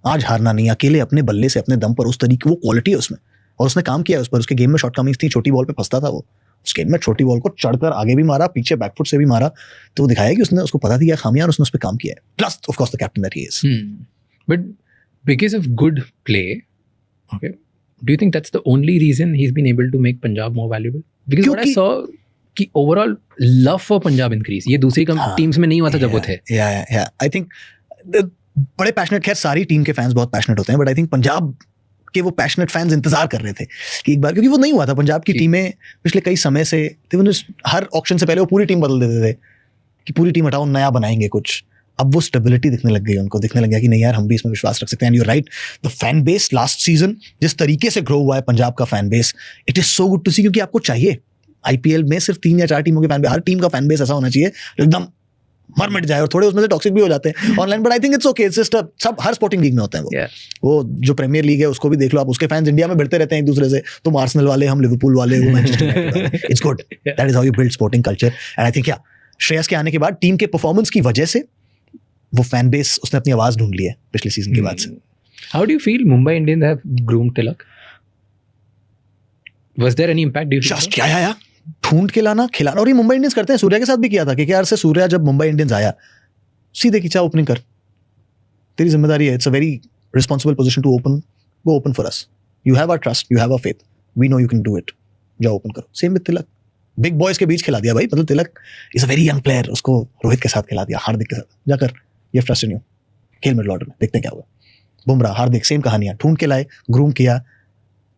आज हारना नहीं, अकेले अपने बल्ले से अपने दम पर, उस तरीके, वो क्वालिटी है उसमें, और उसने काम किया उस पर। उसके गेम में शॉर्ट कमिंग्स थी, छोटी बॉल पे फंसता था वो, उस गेम में छोटी बॉल को चढ़कर आगे भी मारा, पीछे बैकफुट से भी मारा, तो वो दिखाया कि उसने, उसको पता थी क्या खामियां, और उसने उस पर काम किया है। Plus of course the captain that he is. But because of good play, okay, do you think that's the only reason he's been able to make Punjab more valuable? Because what I saw कि overall love for Punjab increase, ये दूसरी teams में नहीं हुआ था जब वो थे। I think बड़े पैशनेट, खैर सारी टीम के फैंस बहुत पैशनेट होते हैं, बट आई थिंक पंजाब के वो पैशनेट फैंस इंतजार कर रहे थे कि एक बार, क्योंकि वो नहीं हुआ था। पंजाब की टीमें पिछले कई समय से, हर ऑक्शन से पहले वो पूरी टीम बदल देते थे कि पूरी टीम हटाओ, नया बनाएंगे कुछ। अब वो स्टेबिलिटी दिखने लग गई, उनको दिखने लग गया कि नहीं यार, हम भी इसमें विश्वास रख सकते हैं। And you right, the fan base last season जिस तरीके से ग्रो हुआ है पंजाब का fan base, it is so good to see, क्योंकि आपको चाहिए आईपीएल में सिर्फ 3 या 4 टीमों के फैन बेस, हर टीम का फैन बेस ऐसा होना चाहिए एकदम मर मिट जाए, और थोड़े उसमें से टॉक्सिक भी हो जाते हैं online, but I think it's okay, it's just सब हर स्पोर्टिंग लीग में होते हैं वो जो प्रीमियर लीग है उसको भी देख लो आप, उसके फैंस इंडिया में भिड़ते रहते हैं एक दूसरे से, तुम आर्सेनल वाले, हम लिवरपूल वाले, वो Manchester, it's good, that is how you build sporting culture. And I think Shreyas के आने के बाद टीम के परफॉर्मेंस की वजह से वो फैन बेस, उसने अपनी आवाज ढूंढ ली है पिछले सीजन के बाद से। How do you feel Mumbai Indians have groomed Tilak? Was there any impact? Do you Just क्या ढूंढ के लाना, खिलाना, और ये मुंबई इंडियंस करते हैं। सूर्या के साथ भी किया था, केकेआर से सूर्या जब मुंबई इंडियंस आया, सीधे खींचा, ओपनिंग कर, तेरी जिम्मेदारी है, it's a very responsible position to open, go open for us, you have our trust, you have our faith, we know you can do it, जाओ ओपन करो। Same with Tilak, big boys के बीच खिला दिया भाई। मतलब Tilak is a very young player, उसको रोहित के साथ खिला दिया, हार्दिक के साथ, जाकर ये ट्रस्ट इन यू, खेल मिडल ऑर्डर में, देखते क्या होगा। बुमराह, हार्दिक, सेम कहानियां, ढूंढ के लाए, ग्रूम किया,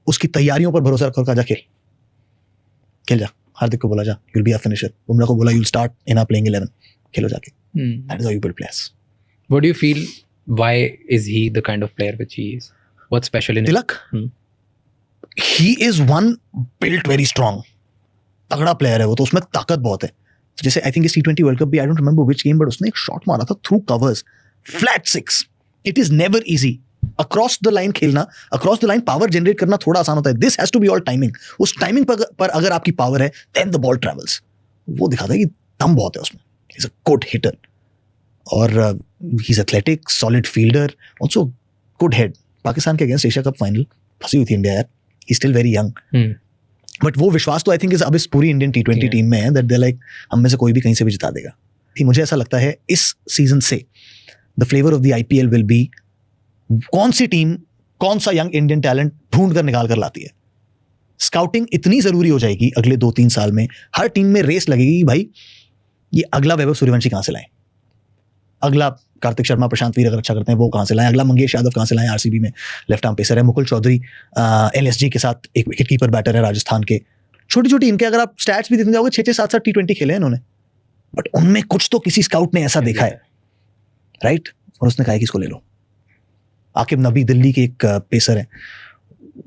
उसकी तैयारियों पर भरोसा रखकर कहा जा खेल जा। हार्दिक को बोला जा, you'll be a finisher. Bumrah को बोला you'll start in our playing 11. खेलो जाके. That is how you build players. What do you feel? Why is he the kind of player which he is? What's special in Tilak? He is one built very strong. तगड़ा player है वो, तो उसमें ताकत बहुत है। जैसे आई think इस T20 वर्ल्ड कप भी, I don't remember which game, but उसने एक शॉट मारा था through covers, flat 6. It is never easy. Across the line खेलना, across the line power generate करना थोड़ा आसान होता है। This has to be all timing. उस टाइमिंग पर अगर आपकी पावर है, देन द बॉल ट्रेवल्स। वो दिखाता है कि दम बहुत है उसमें। He is a good hitter और he is athletic, solid fielder, also good head. Pakistan के अगेंस्ट एशिया कप फाइनल फंसी हुई थी इंडिया यार, he still very young, but वो विश्वास तो आई थिंक अब इस पूरी इंडियन T20 टीम में है दैट दे लाइक हम में से कोई भी कहीं से भी जिता देगा। मुझे ऐसा लगता है इस सीजन से the flavour of the IPL will be कौन सी टीम कौन सा यंग इंडियन टैलेंट ढूंढ कर निकाल कर लाती है। स्काउटिंग इतनी जरूरी हो जाएगी अगले 2-3 साल में। हर टीम में रेस लगेगी भाई, ये अगला वैभव सूर्यवंशी कहां से लाएं, अगला कार्तिक शर्मा, प्रशांत वीर अगर अच्छा करते हैं वो कहां से लाएं, अगला मंगेश यादव कहां से लाएं, RCB में लेफ्ट आर्म पेसर है, मुकुल चौधरी LSG के साथ एक विकेट कीपर बैटर है राजस्थान के। छोटी छोटी इनके अगर आप स्टैट्स भी देखने जाओगे 6-6, 7-7 T20 खेले हैं इन्होंने, बट उनमें कुछ तो किसी स्काउट ने ऐसा देखा है, राइट, और उसने कहा है कि इसको ले लो। आकिब नबी दिल्ली के एक पेसर है,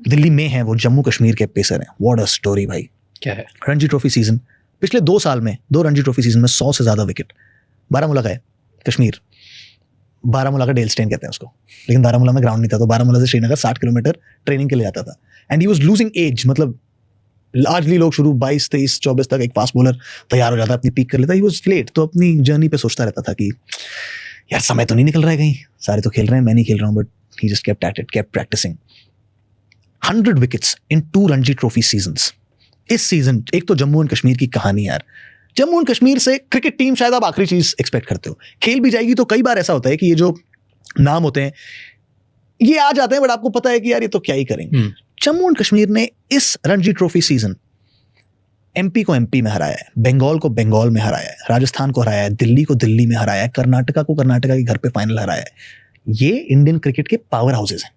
दिल्ली में है वो, जम्मू कश्मीर के पेसर हैं। व्हाट अ स्टोरी भाई, क्या है। रणजी ट्रॉफी सीजन पिछले 2 साल में, 2 रणजी ट्रॉफी सीजन में 100 से ज्यादा विकेट। बारामूला का है, कश्मीर, बारामूला का डेल स्टेन कहते हैं उसको, लेकिन बारामूला में ग्राउंड नहीं था, तो बारामूला से श्रीनगर 60 किलोमीटर ट्रेनिंग के लिए जाता था। And he was losing edge, मतलब लार्जली लोग शुरू 22, 23, 24 तक एक फास्ट बॉलर तैयार हो जाता, अपनी पीक कर लेता, ही वाज लेट। तो अपनी जर्नी पे सोचता रहता था कि यार समय तो नहीं निकल रहा है कहीं, सारे तो खेल रहे हैं, मैं नहीं खेल रहा हूँ, but he just kept at it, kept practicing. 100 wickets in 2 Ranji trophy seasons. इस सीजन एक तो जम्मू एंड कश्मीर की कहानी यार. जम्मू एंड कश्मीर से क्रिकेट टीम शायद आप आखिरी चीज एक्सपेक्ट करते हो. खेल भी जाएगी तो कई बार ऐसा होता है कि ये जो नाम होते हैं ये आ जाते हैं, बट आपको पता है कि यार ये तो क्या ही करेंगे. जम्मू एंड कश्मीर ने इस रणजी ट्रॉफी सीजन एमपी को एमपी में हराया है, बंगाल को बंगाल में हराया है, राजस्थान को हराया है, दिल्ली को दिल्ली में हराया है, कर्नाटका को कर्नाटका के घर पे फाइनल हराया है. ये इंडियन क्रिकेट के पावर हाउसेस हैं,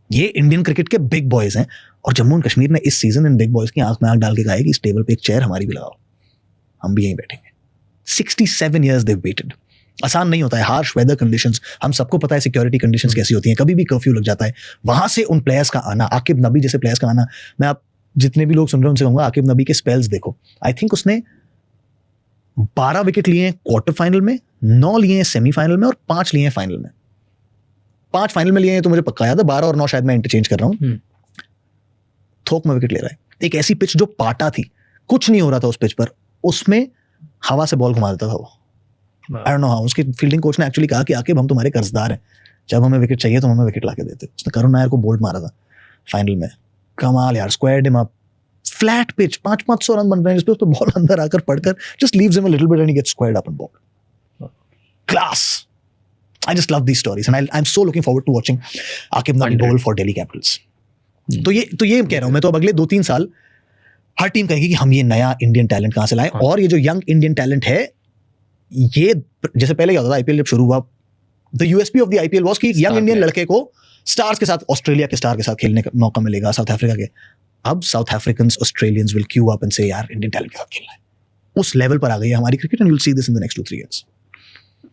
ये इंडियन क्रिकेट के बिग बॉयज हैं. और जम्मू एंड कश्मीर ने इस सीजन इन बिग बॉयज की आंख में आंख डाल के कहा है कि इस टेबल पे एक चेयर हमारी भी लगाओ, हम भी यहीं बैठेंगे. 67 years they've waited. आसान नहीं होता है. हार्श वेदर कंडीशंस, हम सबको पता है सिक्योरिटी कंडीशंस कैसी होती हैं, कभी भी कर्फ्यू लग जाता है. वहां से उन प्लेयर्स का आना, आकिब नबी जैसे प्लेयर्स का आना, मैं आप जितने भी लोग सुन रहे हैं उनसे कहूंगा आकिब नबी के स्पेल्स देखो. आई थिंक उसने 12 विकेट लिए हैं क्वार्टर फाइनल में, 9 लिए हैं सेमीफाइनल में और 5 लिए हैं फाइनल में. 5 फाइनल में लिए हैं तो मुझे पक्का याद है, 12 और 9 शायद मैं इंटरचेंज कर रहा हूँ. थोक में विकेट ले रहा है. एक ऐसी पिच जो पाटा थी, कुछ नहीं हो रहा था उस पिच पर, उसमें हवा से बॉल घुमा देता था वो. आई डोंट नो हाउ. उसके फील्डिंग कोच ने एक्चुअली कहा कि आकिब हम तुम्हारे कर्जदार हैं, जब हमें विकेट चाहिए तो हमें विकेट ला के देते. उसने करुण नायर को बोल्ड मारा था फाइनल में. कमाल यार, squared him up. Flat pitch, 500 run बन रहे हैं जिसपे उस पे बॉल अंदर आकर पड़कर just leaves him a little bit and he gets squared up and ball. Class. I just love these stories and I'm so looking forward to watching Aqib Nabi bowl for Delhi Capitals. तो ये कह रहा हूं मैं, तो अब अगले 2-3 साल हर टीम कहेगी कि हम ये नया इंडियन टैलेंट कहां से लाएं. और ये जो यंग इंडियन टैलेंट है, ये जैसे पहले क्या होता था आईपीएल जब शुरू हुआ, the USP of the IPL was कि यंग इंडियन लड़के को स्टार्स के साथ, ऑस्ट्रेलिया के स्टार के साथ खेलने का मौका मिलेगा, साउथ अफ्रीका के. अब south Africans, Australians will Q up and से यार इंडियन टैलेंट के साथ खेलना है. उस लेवल पर आ गई है हमारी cricket and you will see this in the next 2-3 years.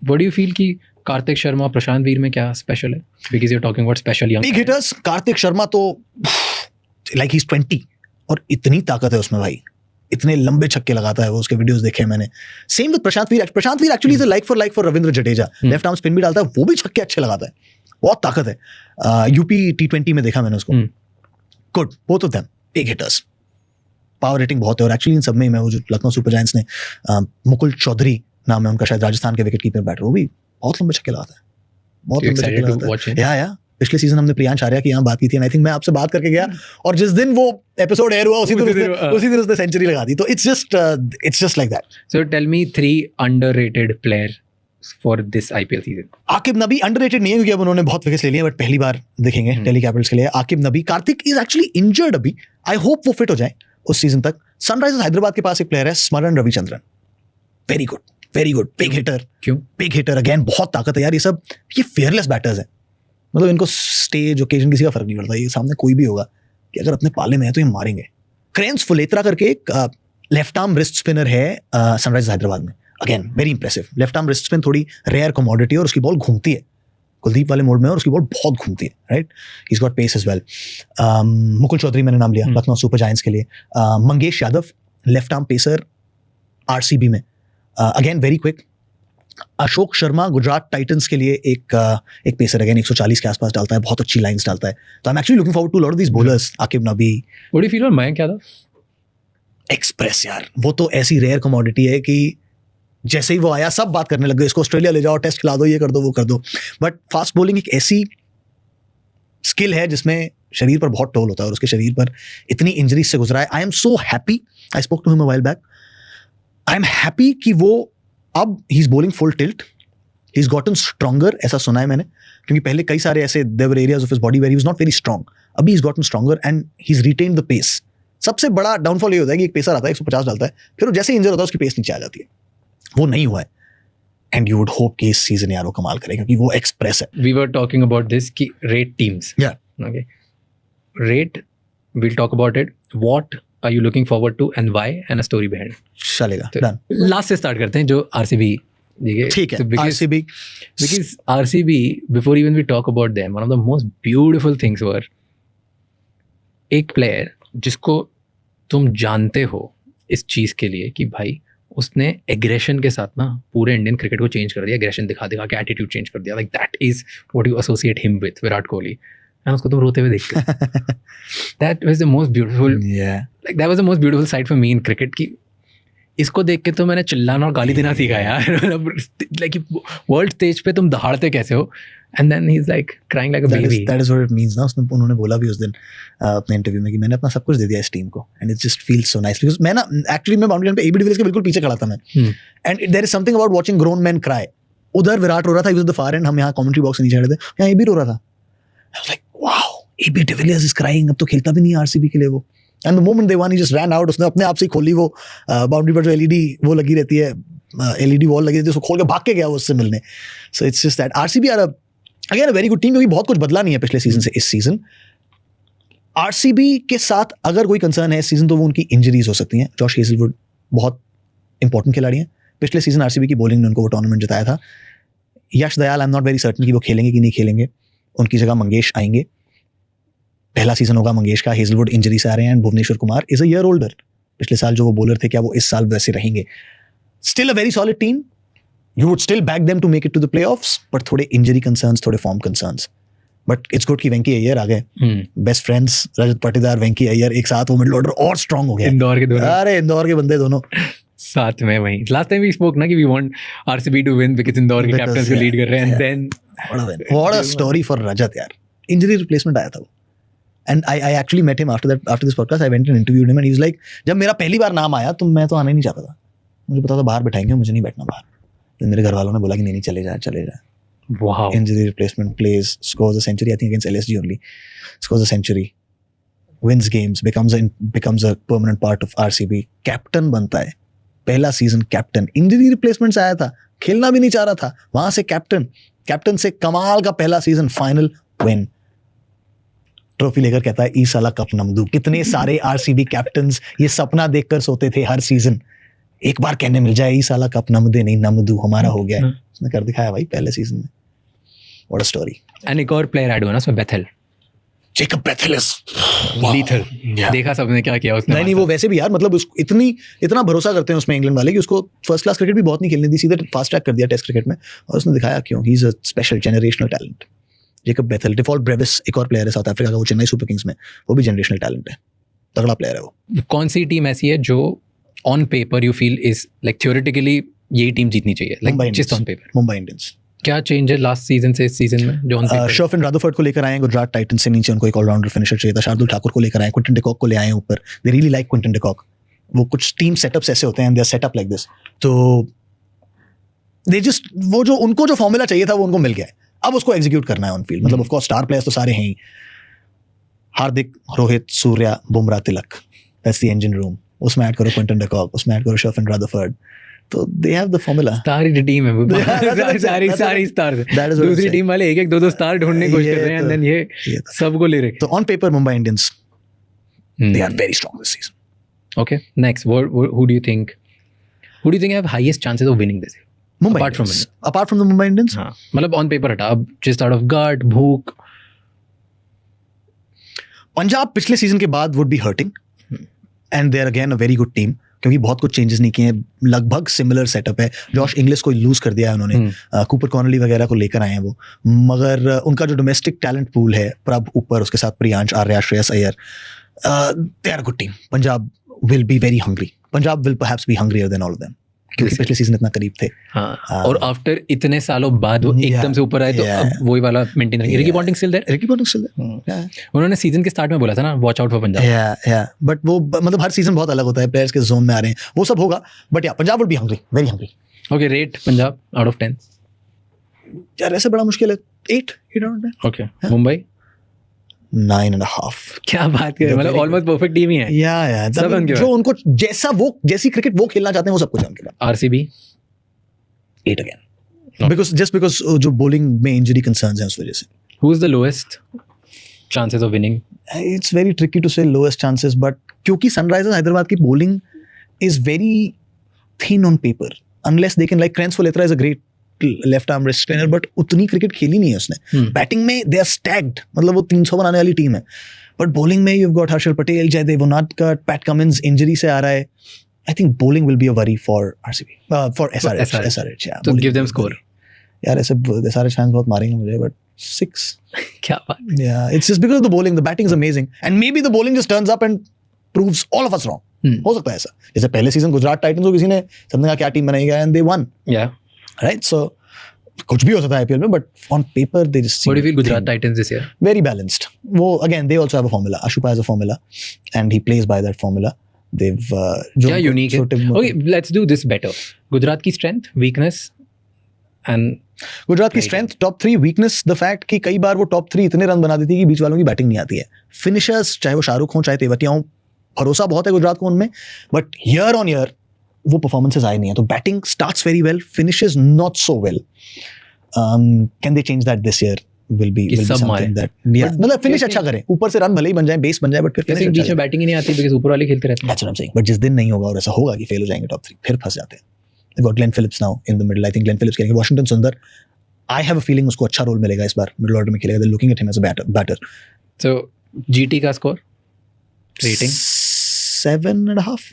What do you feel कि कार्तिक शर्मा, प्रशांत वीर में क्या स्पेशल है? Because you are talking about special young big hitters. Kartik Sharma तो लाइक ही इज 20 और इतनी ताकत है उसमें भाई, इतने लंबे छक्के लगाता है वो. उसके वीडियोस देखे मैंने. Same with Prashant Veer. Prashant Veer actually is like for Ravindra Jadeja. Left arm spin भी डालता है, वो भी छक्के अच्छे लगाता है, बहुत ताकत है. यूपी T20 में देखा मैंने उसको. Good, both of them big hitters. Power rating बहुत है. और एक्चुअली इन सब में मैं वो जो लखनऊ सुपर जायंट्स ने, मुकुल चौधरी नाम है उनका, शायद राजस्थान के विकेट कीपर बैटर, वो भी बहुत लंबे छक्के लगाता है, बहुत लंबे छक्के लगाता है. या पिछले सीजन हमने प्रियांश आर्या की यहाँ बात की थी, आई थिंक मैं आपसे बात करके गया और जिस दिन वो एपिसोड एयर हुआ उसी दिन उसने सेंचुरी लगा दी. तो it's just like that. So tell me 3 underrated player for this IPL season. Aaqib Nabi underrated नहीं है क्योंकि अब उन्होंने बहुत विकेट्स ले लिए, बट पहली बार देखेंगे दिल्ली कैपिटल्स के लिए आकिब नबी. कार्तिक इज एक्चुअली इंजर्ड अभी, आई होप वो फिट हो जाए उस सीजन तक. सनराइजर्स हैदराबाद के पास एक प्लेयर है Smaran Ravichandran, very good big hitter. क्यों? बिग हिटर अगेन, बहुत ताकत है यार. ये फेयरलेस बैटर्स हैं, मतलब इनको स्टेज ओकेजन किसी का फर्क नहीं पड़ता. ये सामने कोई भी होगा कि अगर अपने पाले में है तो ये मारेंगे. क्रेंस फुलेत्रा करके एक लेफ्ट आर्म रिस्ट स्पिनर है सनराइजर्स हैदराबाद में. Again very impressive. Left arm wrist spin थोड़ी रेयर कमोडिटी है और उसकी बॉल घूमती है, कुलदीप वाले मोड में, और उसकी बॉल बहुत घूमती है. Right, he is got pace as well. Mukul Chaudhary मैंने नाम लिया लखनऊ सुपर जायंट्स के लिए. Mangesh Yadav left arm pacer RCB में, again very quick. Ashok Sharma Gujarat titans के लिए एक पेसर, अगेन 140 के आसपास डालता है, बहुत अच्छी लाइंस डालता है. तो I am actually looking forward to lot of these bowlers. Aaqib Nabi. What do you feel on Mayank Yadav? Express यार, वो तो ऐसी रेयर कमोडिटी है कि जैसे ही वो आया सब बात करने लग गए, इसको ऑस्ट्रेलिया ले जाओ, टेस्ट खिला दो, ये कर दो, वो कर दो. बट फास्ट बॉलिंग एक ऐसी स्किल है जिसमें शरीर पर बहुत टोल होता है और उसके शरीर पर इतनी इंजरीज से गुजरा है. I am so happy. I spoke to him a while back. I am happy कि वो अब he is bowling full tilt, he is gotten stronger, ऐसा सुना है मैंने. क्योंकि पहले कई सारे ऐसे there were areas of his body where he was not very strong. अभी he is gotten stronger and he is retained the pace. सबसे बड़ा डाउनफॉल ये होता है कि एक पेसर आता है 150 डालता है, फिर वो जैसे इंजर होता है उसकी पेस नीचे आ जाती है. वो नहीं हुआ है. एंड यू वुड होप कि इस सीजन यार वो कमाल करे क्योंकि वो एक्सप्रेस है. We were talking about this कि रेट टीम्स. या okay, rate, we'll talk about it. What are you looking forward to and why, and a story behind it. चलेगा. डन. लास्ट से स्टार्ट करते हैं, जो आरसीबी. ठीक है. RCB, because RCB, before even we talk about them, one of the most beautiful things were एक player जिसको तुम जानते हो इस चीज के लिए कि भाई उसने एग्रेशन के साथ ना पूरे इंडियन क्रिकेट को चेंज कर दिया. एग्रेशन दिखा के एटीट्यूड चेंज कर दिया. Like that is what you associate him with, Virat Kohli. And उसको तुम रोते हुए देखते that was the most beautiful, like that was the most beautiful side for me in cricket. की इसको देख के तो मैंने चिल्लाना और गाली देना सीखा यार. लाइक वर्ल्ड स्टेज पे तुम दहाड़ते कैसे हो, and then he is like crying like a baby. That is what it means ना. उन्होंने बोला भी उस दिन अपने इंटरव्यू में कि मैंने अपना सब कुछ दे दिया इस टीम को, and it just feels so nice. Because मैं ना एक्चुअली मैं बाउंड्री लाइन पे एबी डिविलियर्स के बिल्कुल पीछे खड़ा था मैं, and there is something about watching grown man cry. उधर विराट रो रहा था, he was the far end, हम यहाँ कमेंट्री बॉक्स से नीचे खड़े थे, यहाँ एबी रो रहा था. I was like wow, AB de Villiers is crying. अब तो खेलता भी नहीं आरसीबी के लिए वो. And the moment they won he just ran out. उसने अपने आप से खोली वो बाउंड्री पर जो एलईडी वो लगी रहती है, एलईडी वॉल लगी रहती है, उसको खोल के भाग के गया वो उससे मिलने. So it's just that RCB are again a very good team, क्योंकि बहुत कुछ बदला नहीं है पिछले सीजन से इस सीजन. आरसीबी के साथ अगर कोई कंसर्न है इस सीजन तो वो उनकी इंजरीज हो सकती हैं. जॉश हेजलवुड बहुत इंपॉर्टेंट खिलाड़ी हैं. पिछले सीजन आरसीबी की बॉलिंग ने उनको वो टूर्नामेंट जिताया था. Yash Dayal I am not very certain कि वो खेलेंगे कि नहीं खेलेंगे. उनकी जगह मंगेश आएंगे. पहला सीजन होगा मंगेश का. हेजलवुड इंजरी से आ रहे हैं, and Bhuvneshwar Kumar is a year older. पिछले साल जो वो बॉलर थे, क्या वो इस साल वैसे रहेंगे? Still a very solid team. You would still back them to make it to the playoffs, but थोड़े injury concerns, थोड़े form concerns. But it's good कि वेंकी अय्यर आ गए. Best friends रजत पाटीदार, वेंकी अय्यर एक साथ, वो मिडल ऑर्डर और स्ट्रांग हो गया. इंदौर के दोनों. अरे इंदौर के बंदे दोनों साथ में. वहीं लास्ट टाइम वी स्पोक ना कि we want RCB to win because Indore के कैप्टन को लीड कर रहे हैं, and then what a story for Rajat यार. Injury replacement आया था वो. And I actually met him after this podcast. I went and interviewed him and he was like, जब मेरा पहली बार नाम आया तो मैं तो आना ही नहीं चाहता था. मुझे पता था बाहर बैठाएंगे, मुझे नहीं बैठना बाहर. मेरे घर वालों ने बोला कि नहीं चले जाए. Wow. Injury replacement, plays, scores a century, I think against LSG only. Scores a century, wins games, becomes a permanent part of RCB. Captain बनता है. पहला सीजन कैप्टन. इंजरी रिप्लेसमेंट से आया था, खेलना भी नहीं चाह रहा था, वहां से कैप्टन से कमाल का पहला सीजन, फाइनल विन. ट्रॉफी लेकर कहता है ई साला कप नमदू. कितने सारे आरसीबी कैप्टन्स ये सपना देखकर सोते थे हर सीजन, एक बार कहने मिल जाए ई साला कप नमदे नहीं नमदू हमारा हो गया है. उसने कर दिखाया भाई पहले सीजन में. What a story. एंड एक और प्लेयर ऐड हुआ ना उसमें, Bethell. Jacob Bethell is lethal. देखा सबने क्या किया उसने. नहीं वो वैसे भी यार, मतलब उसको इतना भरोसा करते हैं उसमें इंग्लैंड वाले कि उसको फर्स्ट क्लास क्रिकेट भी बहुत नहीं खेलने दी, सीधे फास्ट ट्रैक कर दिया टेस्ट क्रिकेट में, और उसने दिखाया क्यों. He is a special generational talent. Jacob Bethell. Dewald Brevis एक और प्लेयर है साउथ अफ्रीका का, वो चेन्नई सुपर किंग्स में, वो भी जनरेशनल टैलेंट है, तगड़ा प्लेयर है वो. कौन सी टीम ऐसी है जो on paper you feel is like theoretically यही टीम जीतनी चाहिए, like just on paper? Mumbai Indians. क्या चेंज है लास्ट सीजन से इस सीजन में जो ऑन पेपर? शर्फिन रादरफोर्ड को लेकर आए हैं गुजरात टाइटंस से, नीचे उनको एक ऑलराउंडर फिनिशर चाहिए था. शार्दुल ठाकुर को लेकर आए, क्विंटन डिकॉक को ले आए हैं ऊपर. They really like Quinton de Kock. वो कुछ टीम सेटअप्स ऐसे होते हैं, they are setup like this. तो दे जस्ट वो जो उनको जो फॉर्मूला चाहिए था वो उनको मिल गया है. अब उसको एग्जीक्यूट करना है ऑन फील्ड. मतलब ऑफ कोर्स स्टार प्लेयर्स तो सारे हैं ही, हार्दिक, रोहित, सूर्या, बुमराह, तिलक, दैट्स द इंजन रूम. उसमें ऐड करो क्विंटन डिकॉक, उसमें ऐड करो शर्फिन रादरफोर्ड, तो they have the formula. Star he team है, सारी स्टार. दूसरी टीम वाले एक दो स्टार ढूंढने की कोशिश कर रहे हैं, एंड देन ये सबको ले रहे. तो on paper Mumbai Indians, they are very strong this season. Okay, next, who do you think have highest chances of winning this year? Mumbai apart from the Mumbai Indians. हाँ, मतलब on paper हटा, अब just out of gut, भूख. पंजाब पिछले season के बाद would be hurting, and they are again a very good team, क्योंकि बहुत कुछ चेंजेस नहीं किए हैं, लगभग सिमिलर सेटअप है. जॉश इंग्लिश को लूज कर दिया है उन्होंने, कूपर कॉर्नली वगैरह को लेकर आए हैं वो, मगर उनका जो डोमेस्टिक टैलेंट पूल है, प्रभ ऊपर, उसके साथ Priyansh Arya, Shreyas Iyer, they are a good team. Punjab will be very hungry. Punjab will perhaps be hungrier than all of them, क्योंकि पिछले सीजन इतना करीब थे. हाँ, और आफ्टर इतने सालों बाद वो एकदम से ऊपर आए, तो अब वही वाला मेंटेन रखेंगे. Ricky Ponting still there. उन्होंने सीजन के स्टार्ट में बोला था ना, watch out for Punjab. But वो मतलब हर सीजन बहुत अलग होता है, प्लेयर्स के जोन में आ रहे हैं, वो सब होगा. बट या Punjab will be hungry, very hungry. Okay, rate Punjab out of 10. यार ऐसे बड़ा मुश्किल है. 8 आउट ऑफ 10. ओके. मुंबई 9.5. क्या बात कर रहे हैं, मतलब ऑलमोस्ट परफेक्ट टीम ही है. या जो उनको जैसी क्रिकेट वो खेलना चाहते हैं वो सब कुछ है उनके पास. आरसीबी 8 अगेन, बिकॉज जो बॉलिंग में इंजरी कंसर्न्स हैं उस वजह से. Who is the lowest chances of winning? It's very tricky to say lowest chances, but क्योंकि सनराइजर्स हैदराबाद की bowling is very thin on paper, unless they can, like Krains Fuletra is a great left arm wrist spinner, but उतनी cricket खेली नहीं है उसने. Batting में they are स्टैग्ड, मतलब वो 300 बनाने वाली टीम है. बट बॉलिंग में you have got Harshal Patel, Jaydev Unadkat, Pat Cummins injury से आ रहा है. I think bowling will be a worry for RCB, for SRH. तो गिव देम स्कोर. यार ऐसे एसआरएच फैंस बहुत मारेंगे मुझे, बट 6. क्या बात. Yeah, it's just because of the bowling. The batting is amazing, and maybe the bowling just turns up and proves all of us wrong. हो सकता है ऐसा, जैसे पहले सीजन गुजरात टाइटंस को किसी ने सबने कहा क्या टीम बनाएगा एंड दे वन, राइट? सो कुछ भी हो सकता है आईपीएल में, but on paper they just What do you feel Gujarat Titans this year? very balanced. वो again they also have a formula. Ashupa has a formula and he plays by that formula. They've क्या unique है? Okay, let's do this better. Gujarat की strength, weakness and Gujarat की strength top 3, weakness the fact कि कई बार वो top 3 इतने run बना देती है कि बीच वालों की बैटिंग नहीं आती है. फिनिशर्स चाहे वो शाहरुख हो चाहे तेवतिया हो, भरोसा बहुत है गुजरात को उनमें, बट ईयर ऑन ईयर वो परफॉर्मेंसेस आए नहीं है. तो batting starts very well, finishes not so well. Can they change that this year? will be something that मतलब फिनिश अच्छा करें, ऊपर से रन भले ही बन जाए, बेस बन जाए, बट फिर फिनिश बीच में बैटिंग ही नहीं आती बिकॉज़ ऊपर वाले खेलते रहते हैं. That's what I'm saying. But जिस दिन नहीं होगा और ऐसा होगा कि फेल हो जाएंगे टॉप 3, फिर फंस जाते हैं. They've got Glenn Phillips now in the middle. I think Glenn Phillips खेलेंगे. Washington Sundar, I have a feeling उसको अच्छा रोल मिलेगा इस बार, मिडिल ऑर्डर में खेलेगा. They're looking at him as a batter. So GT का स्कोर रेटिंग 7.5,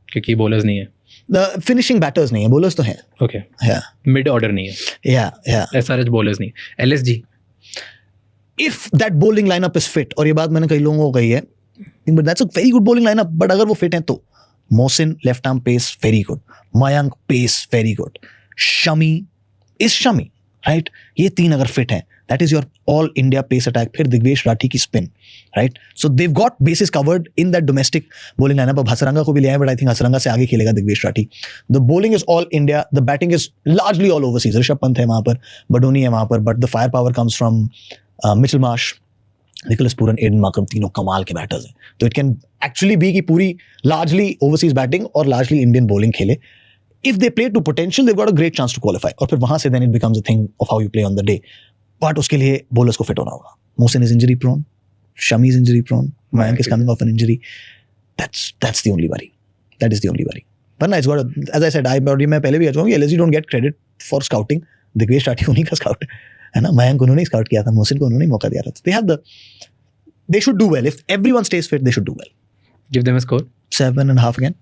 क्योंकि bowlers नहीं है. The finishing batters नहीं है, bowlers तो हैं. Okay. Yeah. मिड ऑर्डर नहीं है. Yeah. SRH बॉलर्स नहीं. LSG If that bowling lineup is fit, और ये बात मैंने कई लोगों को कही है, but that's a very good bowling lineup. But अगर वो fit हैं तो Mohsin left arm pace very good, Mayank pace very good, Shami is Shami, right? ये 3 अगर fit हैं, that is your all India pace attack. फिर दिग्वेश राठी की spin, right? So they've got bases covered in that domestic bowling lineup. अब हसरंगा को भी लिया है, but I think हसरंगा से आगे खेलेगा Digvesh Rathi. The bowling is all India, the batting is largely all overseas. Rishabh Pant है वहाँ पर, बडोनी है वहाँ पर, but the firepower comes from Mitchell Marsh, Nicholas Pooran, Aiden Markram, तीनों कमाल के बैटर्स हैं. तो इट कैन एक्चुअली बी कि पूरी लार्जली ओवरसीज बैटिंग और लार्जली इंडियन बॉलिंग खेले. If they play to potential, they got a great chance to qualify. और फिर वहां से then it becomes a thing of how you play on the day. But उसके लिए bowlers को fit होना होगा. Mohsin is injury prone, Shami is injury prone, Mayank is coming off an injury. That's the only worry. That is the only worry. वरना it's got, as I said, मैं पहले भी कह चुका हूं कि LSG don't get credit for scouting. Digvesh Rathi उन्हीं का स्काउट है ना, मयंक उन्होंने स्काउट किया था, मोहसिन को उन्होंने मौका दिया था. They should do well. If everyone stays fit, they should do well. Give them a score. 7.5 again,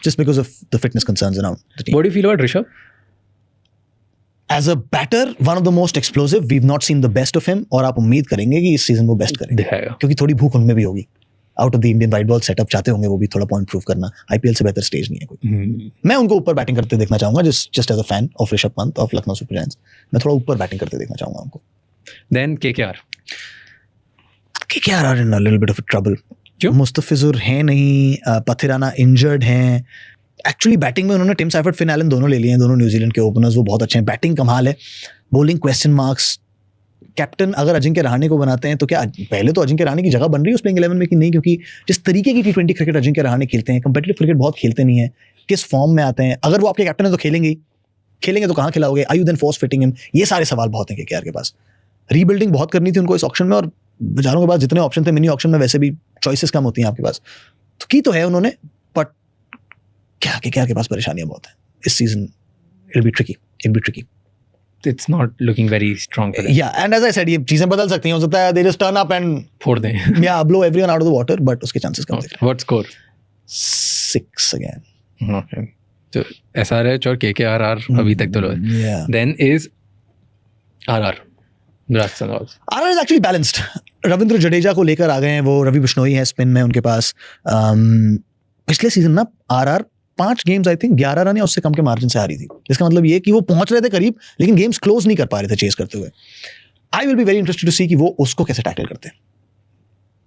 just because of the fitness concerns around the team. What do you feel about Rishabh? As a batter, one of the most explosive. We've not seen the best of him, और आप उम्मीद करेंगे कि इस season वो best करेंगे, दिखाएगा, क्योंकि थोड़ी भूख उनमें भी होगी. Out of the Indian wide ball setup चाहते होंगे वो भी थोड़ा पॉइंट प्रूव करना. आईपीएल से बेहतर स्टेज नहीं है कोई. मैं उनको ऊपर बैटिंग करते देखना चाहूंगा, just as a fan of Rishabh Pant of Lucknow super Giants. मैं थोड़ा ऊपर बैटिंग करते देखना चाहूंगा उनको. Then KKR. KKR are in a little bit of a trouble. क्यों? मुस्तफिजुर है नहीं, पथिराना इंजर्ड हैं. एक्चुअली बैटिंग में उन्होंने टिम साइफर्ट, फिन एलन दोनों ले लिए हैं, दोनों न्यूजीलैंड के ओपनर्स, वो बहुत अच्छे हैं. बैटिंग कमाल है, बॉलिंग क्वेश्चन मार्क्स. कैप्टन अगर अजिंक्य रहाणे को बनाते हैं तो क्या पहले तो अजिंक्य रहाणे की जगह बन रही है उस प्लेइंग 11 में कि नहीं? क्योंकि जिस तरीके की T20 क्रिकेट अजिंक्य रहाणे खेलते हैं, कंपेटिटिव क्रिकेट बहुत खेलते नहीं है, किस फॉर्म में आते हैं. अगर वो आपके कैप्टन है तो खेलेंगे तो कहाँ खिलाओगे? Are you then force fitting him? ये सारे सवाल बहुत हैं KKR के पास. रीबिल्डिंग बहुत करनी थी उनको इस ऑक्शन में, और बेचारों के पास जितने ऑप्शन थे मिनी ऑक्शन में, वैसे भी चॉइसेस कम होती हैं आपके पास. तो की तो है उन्होंने, बट क्या KKR के पास परेशानियां बहुत हैं इस season. It'll be tricky. It's not looking very strong for them. Yeah, and as I said, ये चीजें बदल सकती हैं. हो सकता है they just turn up and फोड़ दें. blow everyone out of the water, but उसके chances कम दिख रहे हैं. What score? 6 again. Okay. तो SRH और KKR अभी तक तो लो है. Yeah. Then is RR. Rajasthan Royals. RR is actually balanced. Ravindra Jadeja को लेकर आ गए हैं वो. रवि बिश्नोई है स्पिन में उनके पास. पिछले सीजन ना RR 5 games I think 11 run या उससे कम के मार्जिन से हारी थी. इसका मतलब ये कि वो पहुंच रहे थे करीब, लेकिन गेम्स क्लोज नहीं कर पा रहे थे चेस करते हुए. I will be very interested to see कि वो उसको कैसे टैकल करते हैं,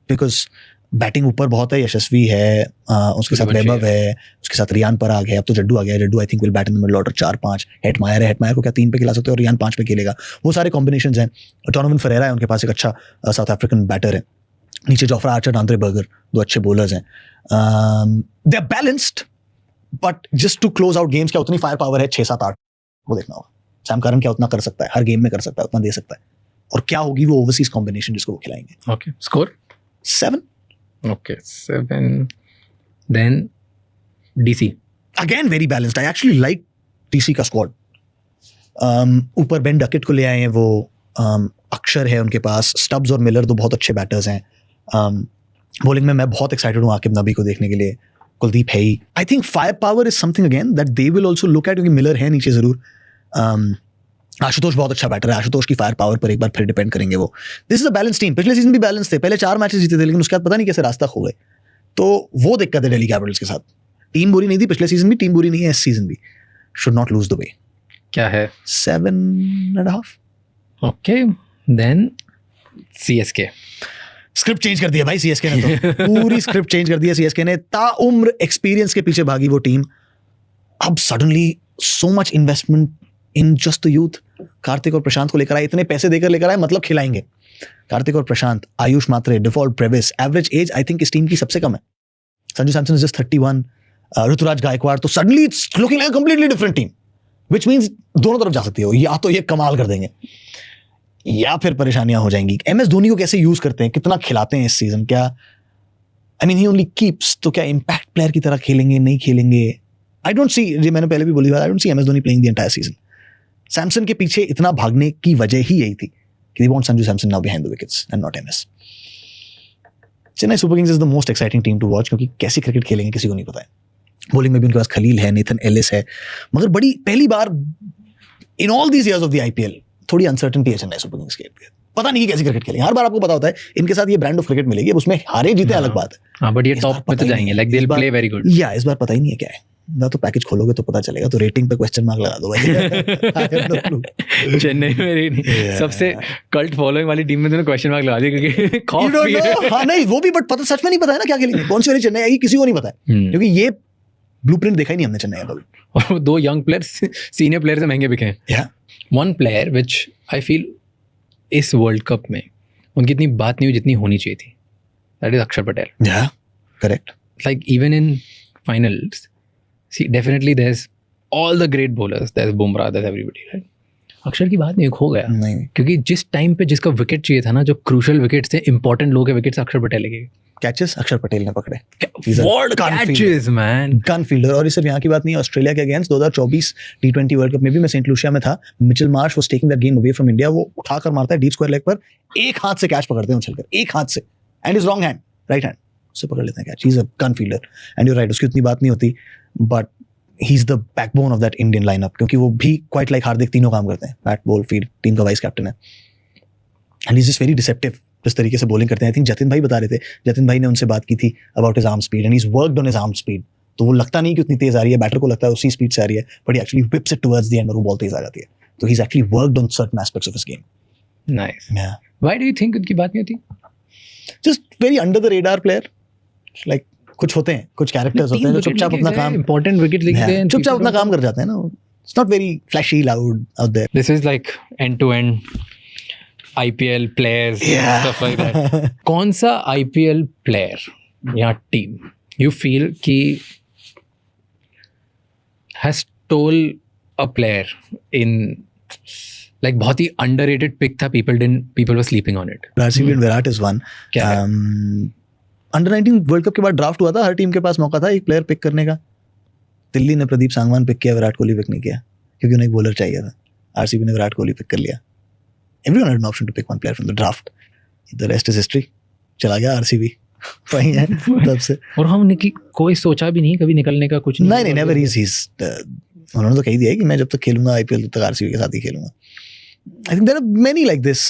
बिकॉज बैटिंग ऊपर बहुत है. यशस्वी है, उसके साथ वैभव है, उसके साथ रियान पराग है, अब तो जड्डू आ गया. Jaddu I think will bat in the middle order 4-5. Hetmyer है, हेटमायर को क्या 3 पे खिला सकते हो और रियान 5 पे खेलेगा. वो सारे कॉम्बिनेशंस हैं. डोनोवन फरेरा है उनके पास, एक अच्छा साउथ अफ्रीकन बैटर है. नीचे जोफ्रा आर्चर, आंद्रे बर्गर, 2 अच्छे बॉलर्स हैं. They are balanced, but just to close out games क्या उतनी फायर पावर है 6-7-8 वो देखना होगा. सैम करन क्या उतना कर सकता है, हर गेम में कर सकता है, उतना दे सकता है, और क्या होगी वो ओवरसीज कॉम्बिनेशन जिसको वो खिलाएंगे. Okay. Score? 7. Okay. 7. Then DC. Again very balanced. I actually like DC का स्क्वाड. ऊपर बेन डकेट को ले आए हैं वो. अक्षर है उनके पास. स्टब्स और मिलर दो बहुत अच्छे बैटर्स हैं. बॉलिंग में मैं बहुत एक्साइटेड हूँ आकिब नबी को देखने के लिए. कुलदीप है ही. I think fire power is something again that they will also look at, क्योंकि मिलर है नीचे जरूर. आशुतोष बहुत अच्छा बैटर है. आशुतोष की फायर पावर पर एक बार फिर डिपेंड करेंगे वो. This is a balance team. पिछले सीजन भी बैलेंस थे, पहले 4 मैचेस जीते थे, लेकिन उसके बाद पता नहीं कैसे रास्ता खो गए. तो वो दिक्कत है दिल्ली कैपिटल्स के साथ. टीम बुरी नहीं थी पिछले सीजन भी, टीम बुरी नहीं है इस सीजन भी. Should not lose the way. क्या है? 7.5. Okay then CSK. Script change कर दिया भाई CSK ने तो. पूरी स्क्रिप्ट चेंज कर दिया CSK ने. ताउम्र एक्सपीरियंस के पीछे भागी वो टीम. अब suddenly so much investment in just the youth. Kartik और प्रशांत को लेकर आए, इतने पैसे देकर लेकर आए, मतलब खिलाएंगे. कार्तिक और Prashant, Ayush Mhatre, Dewald Brevis. Average age I think इस टीम की सबसे कम है. Sanju Samson is just 31. ऋतुराज गायकवाड़. तो suddenly it's looking like a completely different team, which means दोनों तरफ जा सकती हो. या तो ये कमाल कर देंगे या फिर परेशानियां हो जाएंगी. MS धोनी को कैसे यूज करते हैं, कितना खिलाते हैं इस सीजन. क्या I mean he only keeps, तो क्या इम्पैक्ट प्लेयर की तरह खेलेंगे, नहीं खेलेंगे. आई डोंट सी, ये मैंने पहले भी बोली बात, I don't see MS Dhoni playing the entire season. Samson के पीछे इतना भागने की वजह ही यही थी कि they want Sanju Samson now behind the wickets and not MS. Chennai super Kings is the most exciting team to watch, क्योंकि कैसी क्रिकेट खेलेंगे किसी को नहीं पता है. बॉलिंग में भी उनके पास खलील है, नेथन एलिस है, मगर बड़ी पहली बार in all these years of the IPL थोड़ी अनसर्टेनिटी है चेन्नई सुपर किंग्स के. पता नहीं कि कैसी क्रिकेट खेलेंगे. हर बार आपको पता होता है इनके साथ ये ब्रांड ऑफ क्रिकेट मिलेगी, अब उसमें हारे जीते अलग बात है. हाँ बट ये टॉप पे तो जाएंगे, like they will play very good. या इस बार पता ही नहीं है क्या है. ना तो पैकेज खोलोगे तो पता चलेगा, तो रेटिंग पे क्वेश्चन मार्क लगा दो भाई. चेन्नई में सबसे कल्ट फॉलोइंग वाली टीम में तूने क्वेश्चन मार्क लगा दिया क्योंकि खौफ भी है. हाँ नहीं वो भी, बट पता सच में नहीं पता है ना क्या खेलेंगे, कौन सी वाली चेन्नई आएगी किसी को नहीं पता है, क्योंकि ये ब्लूप्रिंट देखा ही नहीं हमने चेन्नई का. और 2 यंग प्लेयर्स सीनियर प्लेयर से महंगे बिके हैं. या one player which I feel इस वर्ल्ड कप में उनकी इतनी बात नहीं हुई जितनी होनी चाहिए थी, दैट इज अक्षर पटेल. या correct. Like even in finals, see definitely there's all the great bowlers, there's Bumrah, there's everybody, right? अक्षर की बात नहीं खो गया नहीं, क्योंकि जिस टाइम पे जिसका विकेट चाहिए था ना, जो क्रूशियल विकेट्स थे, इंपॉर्टेंट लोगों के विकेट्स अक्षर पटेल लेके कैचेस अक्षर पटेल ने पकड़े. What catches man, gun fielder. और ये सिर्फ यहाँ की बात नहीं है, ऑस्ट्रेलिया के अगेंस्ट 2024 T20 वर्ल्ड कप में भी मैं सेंट लूसिया में था. Mitchell Marsh was taking that game away from India. वो उठाकर मारता है डीप स्क्वायर लेग पर, एक हाथ से कैच पकड़ते हैं उछलकर, एक हाथ से, and is wrong hand, right hand से पकड़ लेते हैं catch. He is a gun fielder and you right, उसकी उतनी बात नहीं होती, but he is the backbone of that Indian lineup, क्योंकि वो भी क्वाइट लाइक हार्दिक तीनों काम करते हैं. बैट बॉल फील्ड, टीम का वाइस कैप्टन है, and he is just very deceptive जिस तरीके से बॉलिंग करते हैं. आई थिंक जतिन भाई बता रहे थे, जतिन भाई ने उनसे बात की थी about his arm speed, and he is worked on his arm speed. तो वो लगता नहीं कि उतनी तेज आ रही है, बैटर को लगता है उसी स्पीड से आ रही है, but he actually whips it towards the end और वो बॉल तेज आ जाती है. तो he is actually worked on certain aspects of his game. Nice. Why do you think उनकी बात नहीं होती? Just very under the radar player. Like कुछ होते हैं, कुछ कैरेक्टर्स होते हैं जो चुपचाप अपना काम, इंपॉर्टेंट विकेट लेके हैं, चुपचाप अपना काम कर जाते हैं ना. It's not very flashy loud out there. This is like end to end IPL players, stuff like that. कौन सा IPL player या टीम you feel कि has stole a player in like बहुत ही underrated pick था, people were sleeping on it. RCB and Virat is one. Under 19 world cup के बाद draft हुआ था, हर टीम के पास मौका था एक प्लेयर पिक करने का. दिल्ली ने प्रदीप सांगवान पिक किया, विराट कोहली पिक नहीं किया, क्योंकि उन्हें एक बॉलर चाहिए था. RCB ने विराट कोहली पिक कर लिया. Everyone had an option to pick one player from the draft. The rest is history. चला गया RCB. वही है तब से. और हम कोई सोचा भी नहीं कभी निकलने का, कुछ नहीं. नहीं, never he's उन्होंने तो कही दिया है कि मैं जब तक खेलूंगा IPL तब तक RCB के साथ ही खेलूंगा. I think there are many like this.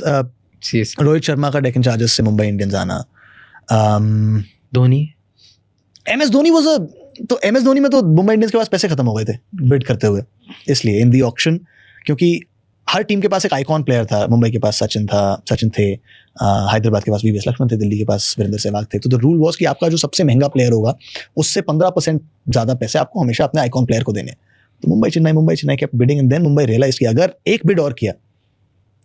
Rohit Sharma का डेक्कन चार्जर्स से मुंबई इंडियंस आना. Dhoni. MS Dhoni was a, तो MS धोनी में तो मुंबई इंडियंस के पास पैसे खत्म हो गए थे बिड करते हुए, इसलिए इन दी ऑक्शन, क्योंकि हर टीम के पास एक आइकॉन प्लेयर था. मुंबई के पास सचिन थे, हैदराबाद के पास VVS लक्ष्मण थे, दिल्ली के पास वीरेंद्र सहवाग थे. तो द रूल वाज कि आपका जो सबसे महंगा प्लेयर होगा उससे 15% ज़्यादा पैसे आपको हमेशा अपने आइकॉन प्लेयर को देने. तो Mumbai Chennai kept bidding, and then Mumbai realise कि अगर एक बिड और किया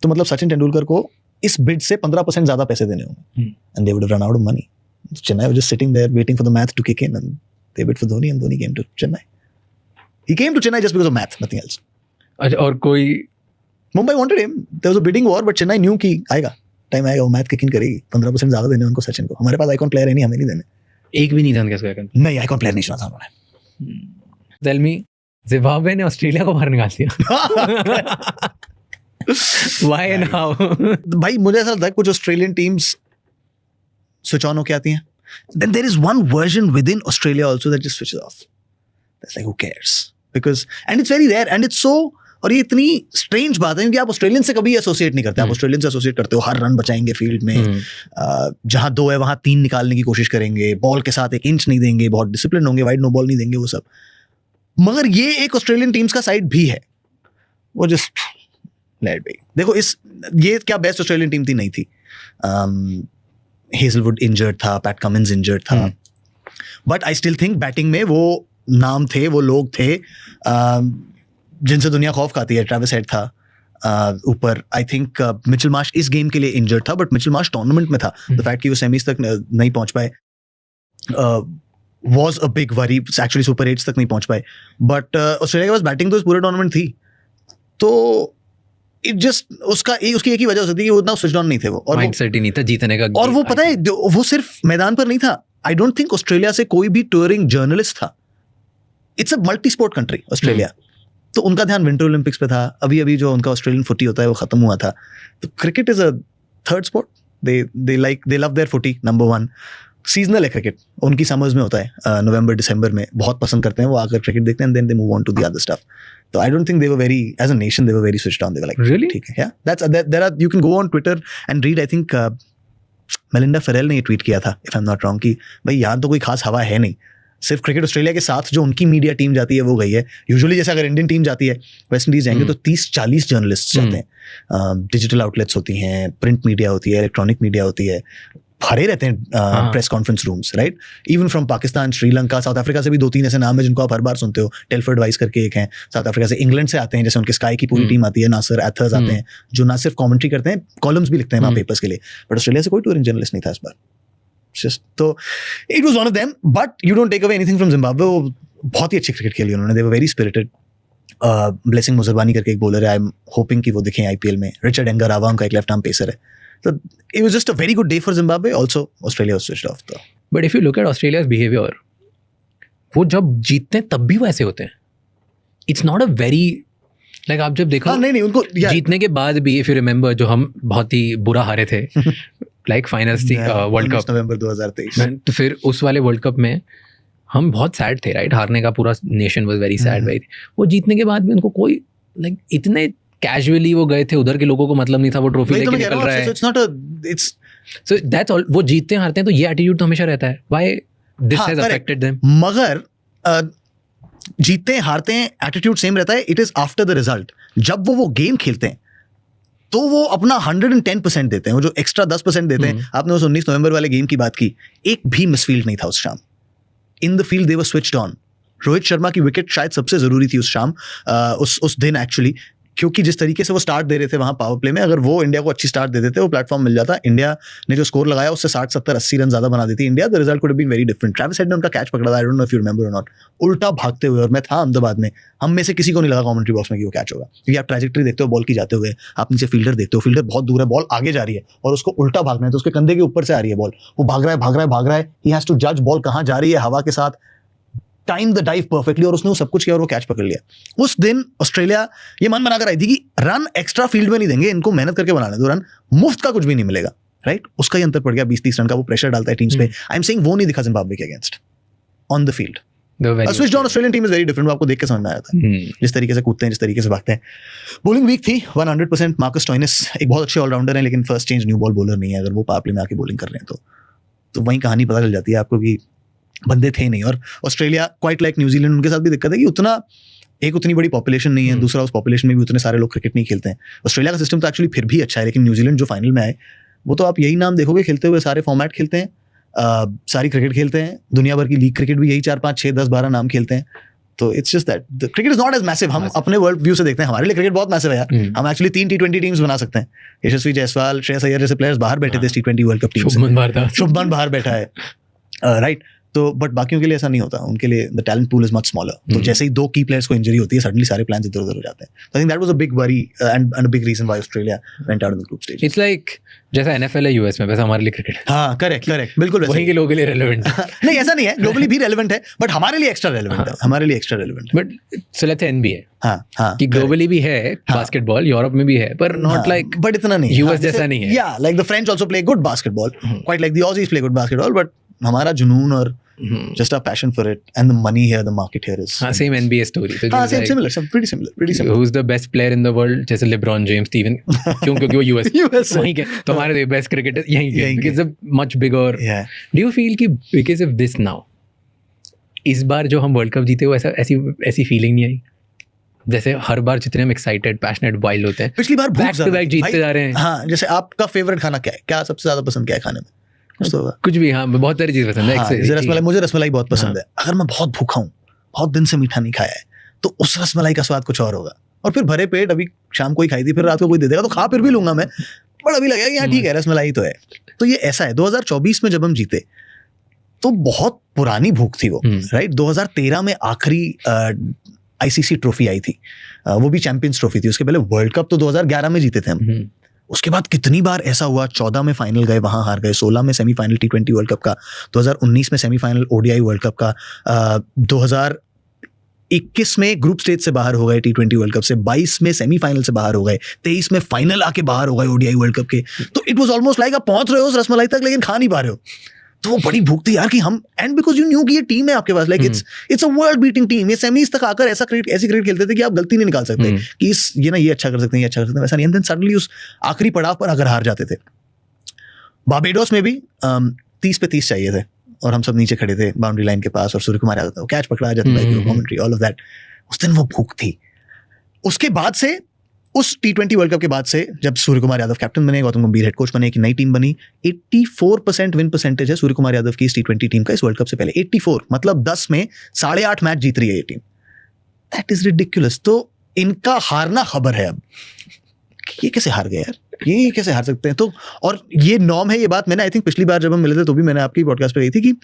तो मतलब सचिन तेंदुलकर को इस बिड से 15% ज़्यादा पैसे देने होंगे, and they would have run out of money. Chennai was just sitting there waiting for the math to kick in, and they bid for Dhoni, and Dhoni came to Chennai. He came to Chennai just because of math, nothing else. और कोई Mumbai wanted him, there was a bidding war, but Chennai knew कि आएगा, time आएगा, वो math kick in करेगी. 15% ज़्यादा देने उनको सचिन को. हमारे पास आइकॉन प्लेयर है नहीं, हमें नहीं देने. एक भी नहीं था उनके आइकॉन. नहीं, आइकॉन प्लेयर नहीं चुना था उन्होंने. टेल मी, जिम्बाब्वे ने ऑस्ट्रेलिया को बाहर निकाल दिया. Why and how? भाई मुझे ऐसा लगता है कुछ ऑस्ट्रेलियन टीम्स स्विच ऑन होके आती हैं. Then there is one version within Australia also that just switches off. That's like, who cares? Because, and it's very rare, and it's so और ये इतनी स्ट्रेंज बात है क्योंकि आप ऑस्ट्रेलियन से कभी एसोसिएट नहीं करते, आप ऑस्ट्रेलियन से एसोसिएट करते हो हर रन बचाएंगे फील्ड में, जहां 2 है वहां 3 निकालने की कोशिश करेंगे, बॉल के साथ 1 इंच नहीं देंगे, बहुत डिसिप्लिन होंगे, वाइड नो बॉल नहीं देंगे, वो सब। मगर ये एक ऑस्ट्रेलियन टीम्स का साइड भी है, वो जस्ट लेट बी। देखो ये क्या बेस्ट ऑस्ट्रेलियन टीम थी? नहीं थी। हेजलवुड इंजर्ड था, पैट कमिंस इंजर्ड था, but I still think batting में वो नाम थे, वो लोग थे जिनसे दुनिया खौफ खाती है। ट्रेविस हेड था ऊपर, आई थिंक मिचेल मार्श इस गेम के लिए इंजर्ड था, बट मिचेल मार्श टूर्नामेंट में था। द फैक्ट कि वो सेमीज तक नहीं पहुंच पाए was a big worry, actually super 8 तक नहीं पहुंच पाए, बट ऑस्ट्रेलिया के पास बैटिंग तो इस पूरे टूर्नामेंट थी, तो इट जस्ट उसकी एक ही वजह हो सकती है कि वो उतना स्विच ऑन नहीं थे, वो और माइंडसेट ही नहीं था जीतने का। और वो पता है वो सिर्फ मैदान पर नहीं था। आई डोंट थिंक ऑस्ट्रेलिया से कोई भी टूरिंग जर्नलिस्ट था। It's a multi sport country Australia, तो उनका ध्यान विंटर ओलंपिक्स पे था। अभी जो उनका ऑस्ट्रेलियन फुटी होता है वो खत्म हुआ था। तो cricket is a third sport, they love their footy, number 1। Seasonal है क्रिकेट, उनकी समर्स में होता है, नवंबर दिसंबर में बहुत पसंद करते हैं वो आकर क्रिकेट देखते हैं, then they move on to the other stuff. तो I don't think they were very, as a nation they were very switched on, they were like Really? ठीक है, या there are, you can go on Twitter and read, I think Melinda Farrell ने ये tweet किया था if I am not wrong, कि भाई यहाँ तो कोई खास हवा है नहीं, सिर्फ क्रिकेट ऑस्ट्रेलिया के साथ जो उनकी मीडिया टीम जाती है वो गई है। यूजुअली जैसे अगर इंडियन टीम जाती है वेस्ट इंडीज जाएंगे तो 30-40 जर्नलिस्ट जाते हैं, डिजिटल आउटलेट्स होती हैं, प्रिंट मीडिया होती है, इलेक्ट्रॉनिक मीडिया होती है, भरे रहते हैं press conference rooms, right. Even from Pakistan, Sri Lanka, south Africa से भी 2-3 ऐसे नाम है जिनको आप हर बार सुनते हो। टेलफर्ड वाइस करके एक हैं साउथ अफ्रीका से, इंग्लैंड से आते हैं, जैसे उनके स्काई की पूरी टीम आती है, नासिर एथर्स आते हैं जो ना सिर्फ कमेंट्री करते हैं, कॉलम्स भी लिखते हैं वहाँ पेपर्स के लिए। बट ऑस्ट्रेलिया से कोई टूरिंग जर्नलिस्ट नहीं था इस बार। तो it was one of them, but you don't take away anything from Zimbabwe. वो बहुत ही अच्छी क्रिकेट खेली उन्होंने, they were very spirited. Blessing Muzarabani करके एक बॉलर है, आई एम होपिंग कि वो दिखें आईपीएल में। रिचर्ड एंगारावा उनका एक लेफ्ट आर्म पेसर है। So it was just a very good day for Zimbabwe. Also, Australia was switched off. though. But if you look at Australia's behavior, वो जब जीतते हैं तब भी वैसे होते हैं। It's not a very like आप जब देखो, नहीं उनको जीतने के बाद भी, if you remember, जो हम बहुत ही बुरा हारे थे like finals थी वर्ल्ड कप नवंबर 2023, तो फिर उस वाले वर्ल्ड कप में हम बहुत सैड थे, राइट। हारने का पूरा नेशन वाज वेरी सैड, भाई। वो जीतने के बाद भी उनको कोई लाइक इतने कैजुअली वो गए थे, उधर के लोगों को मतलब नहीं था, वो ट्रॉफी लेके निकल रहा है। So that's all. वो जीतते हैं हारते हैं तो ये एटीट्यूड तो हमेशा रहता है। Why this has affected them? मगर जीतते हैं हारते हैं एटीट्यूड सेम रहता है। It is after the result. जब वो गेम खेलते हैं तो वो अपना 110% देते हैं। वो जो एक्स्ट्रा 10% देते हैं, आपने उस 19 नवंबर वाले गेम की बात की, एक भी मिसफील्ड नहीं था उस शाम। In the field they were switched on. Rohit Sharma की विकेट शायद सबसे जरूरी थी उस शाम, उस दिन एक्चुअली, क्योंकि जिस तरीके से वो स्टार्ट दे रहे थे वहाँ पावर प्ले में, अगर वो इंडिया को अच्छी स्टार्ट दे देते, वो प्लेटफॉर्म मिल जाता, इंडिया ने जो स्कोर लगाया उससे 60-70-80 रन ज्यादा बना देती India, the result could have been very different. Travis Head ने उनका कैच पकड़ा था, I don't know if you remember और नॉट, उल्टा भागते हुए, और मैं था अहमदाबाद में, हम में से किसी को नहीं लगा कमेंट्री बॉक्स में कि वो कैच होगा, क्योंकि आप ट्रैजेक्टरी देखते हो बॉल की जाते हुए, आप नीचे फील्डर देखते हो, फील्डर बहुत दूर है, बॉल आगे जा रही है और उसको उल्टा भागना है, तो उसके कंधे के ऊपर से आ रही है बॉल, वो भाग रहा है, ही हैज टू जज बॉल कहाँ जा रही है हवा के साथ, टाइम द डाइव परफेक्टली, और उसने वो सब कुछ किया और वो कैच पकड़ लिया। उस दिन ऑस्ट्रेलिया ये मन बनाकर आई थी कि रन एक्स्ट्रा फील्ड में नहीं देंगे, इनको मेहनत करके बनाने दो रन, मुफ्त का कुछ भी नहीं मिलेगा, राइट। उसका ही अंतर पड़ गया, 20-30 रन का वो प्रेशर डालता है टीम्स पे। आई एम सेइंग वो नहीं दिखा जिम्बाब्वे के against on the field. Switch on Australian team is very different, वो आपको देख के समझ में आया था, जिस तरीके से कूदते हैं, जिस तरीके से भागते हैं। बॉलिंग वीक थी 100%। मार्कस स्टोइनिस एक बहुत अच्छे ऑलराउंडर है, लेकिन first change new ball bowler नहीं है। अगर वो पावर प्ले में आके बॉलिंग कर रहे हैं तो वही कहानी पता चल जाती है आपको कि बंदे थे नहीं। और ऑस्ट्रेलिया क्वाइट लाइक न्यूजीलैंड, उनके साथ भी दिक्कत है कि उतनी बड़ी पॉपुलेशन नहीं है, दूसरा उस पॉपुलेशन में भी उतने सारे लोग क्रिकेट नहीं खेलते हैं। ऑस्ट्रेलिया का सिस्टम तो एक्चुअली फिर भी अच्छा है, लेकिन न्यूजीलैंड जो फाइनल में आए, वो तो आप यही नाम देखोगे खेलते हुए, सारे फॉर्मेट खेलते हैं, सारी क्रिकेट खेलते हैं, दुनिया भर की लीग क्रिकेट भी यही 4, 5, 6, 10, 12 नाम खेलते हैं। तो it's just that the cricket is not as massive. हम अपने वर्ल्ड व्यू से देखते हैं, हमारे लिए क्रिकेट बहुत मैसिव है यार। हम एक्चुअली 3 T20 टीम्स बना सकते हैं। यशस्वी जायसवाल, श्रेयस अय्यर जैसे प्लेयर्स बाहर बैठे थे T20 वर्ल्ड कप टीम से, शुभमन बाहर बैठा है, राइट। तो बट बाकियों के लिए ऐसा नहीं होता, उनके लिए the talent pool is much smaller. तो जैसे ही 2 की प्लेयर्स को इंजरी होती है, सडनली सारे प्लान्स इधर उधर हो जाते हैं। I think that was a big worry and a big reason why Australia went out of the group stage. It's like जैसा एनएफएल है यूएस में, वैसा हमारे लिए क्रिकेट है। हाँ, करेक्ट, बिल्कुल वैसे। वहीं के लोगों के लिए रेलेवेंट है। नहीं, ऐसा नहीं है, ग्लोबली भी रेलेवेंट है, बट हमारे लिए एक्स्ट्रा रेलेवेंट है, हमारे लिए एक्स्ट्रा रेलेवेंट है। बट सो लेट्स एनबीए, हाँ, कि ग्लोबली भी है बास्केटबॉल, यूरोप में भी है, पर नॉट लाइक, बट इतना नहीं, यूएस जैसा नहीं है। या like the French also play good basketball, quite like the Aussies play good basketball, but हमारा जुनून और Just our passion for it and the money here, the market here is. Same NBA story. So हाँ, similar, pretty similar. Who's the best player in the world? जैसे LeBron James, Steven. क्यों? क्योंकि वो US वहीं के. तो हमारे best cricketer यहीं के. Because it's a much bigger. Yeah. Do you feel कि because of this now, इस बार जो हम वर्ल्ड कप जीते वो ऐसी फीलिंग नहीं आई? जैसे हर बार जितने हम एक्साइटेड, पैशनेट, वाइल्ड होते हैं, पिछली बार बैक टू बैक जीतते जा रहे हैं. हाँ, जैसे आपका फेवरेट खाना क्या है? क्या सबसे ज्यादा पसंद क्या है खाने में? कुछ भी. हाँ, बहुत सारी चीज पसंद है. रसमलाई, मुझे रसमलाई बहुत पसंद है. अगर मैं बहुत भूखा हूँ, बहुत दिन से मीठा नहीं खाया है, तो उस रसमलाई का स्वाद कुछ और होगा. और फिर भरे पेट अभी शाम को ही खाई थी, फिर रात को कोई दे देगा तो खा फिर भी लूंगा मैं, बट अभी लगेगा कि हाँ ठीक है, रसमलाई तो है. तो ये ऐसा है. 2024 में जब हम जीते तो बहुत पुरानी भूख थी वो, राइट. 2013 में आखिरी ICC ट्रॉफी आई थी, वो भी चैंपियंस ट्रॉफी थी. उसके पहले वर्ल्ड कप तो 2011 में जीते थे हम. उसके बाद कितनी बार ऐसा हुआ, 14 में फाइनल गए, वहां हार गए, 16 में सेमीफाइनल T20 वर्ल्ड कप का, 2019 में सेमीफाइनल ODI वर्ल्ड कप का, 2021 में ग्रुप स्टेज से बाहर हो गए T20 वर्ल्ड कप से, 22 में सेमीफाइनल से बाहर हो गए, 23 में फाइनल आके बाहर हो गए ODI वर्ल्ड कप के. तो इट वाज ऑलमोस्ट लाइक आप पहुंच रहे हो उस रसमलाई तक लेकिन खा नहीं पा रहे हो. तो वो बड़ी भूख थी यार कि हम, एंड बिकॉज यू न्यू कि ये टीम है आपके पास, like it's a world beating team. ये सेमीज तक आकर ऐसी क्रिकेट खेलते थे कि आप गलती नहीं निकाल सकते कि ये अच्छा कर सकते हैं, ये अच्छा कर सकते हैं, वैसा नहीं. एंड देन सडनली उस आखिरी पड़ाव पर अगर हार जाते थे. बारबेडोस में भी 30 पे 30 चाहिए थे और हम सब नीचे खड़े थे बाउंड्री लाइन के पास और सूर्य कुमार यादव कैच पकड़ा जाता था, कमेंट्री, ऑल ऑफ दैट. उस दिन वो भूख थी. उसके बाद से, उस T20 वर्ल्ड कप के बाद से, जब सूर्य कुमार यादव कैप्टन बने, गौतम गंभीर हेड कोच बने, एक नई टीम बनी, 84% विन परसेंटेज है सूर्य कुमार यादव की इस T20 टीम का इस वर्ल्ड कप से पहले. 84 मतलब 10 में 8.5 मैच जीत रही है ये टीम. That is ridiculous. तो इनका हारना खबर है अब. ये कैसे हार गए यार, ये कैसे हार सकते हैं? तो और ये नॉर्म है, ये बात मैंने आई थिंक पिछली बार जब हम मिले थे तो भी मैंने आपकी पॉडकास्ट पे कही थी कि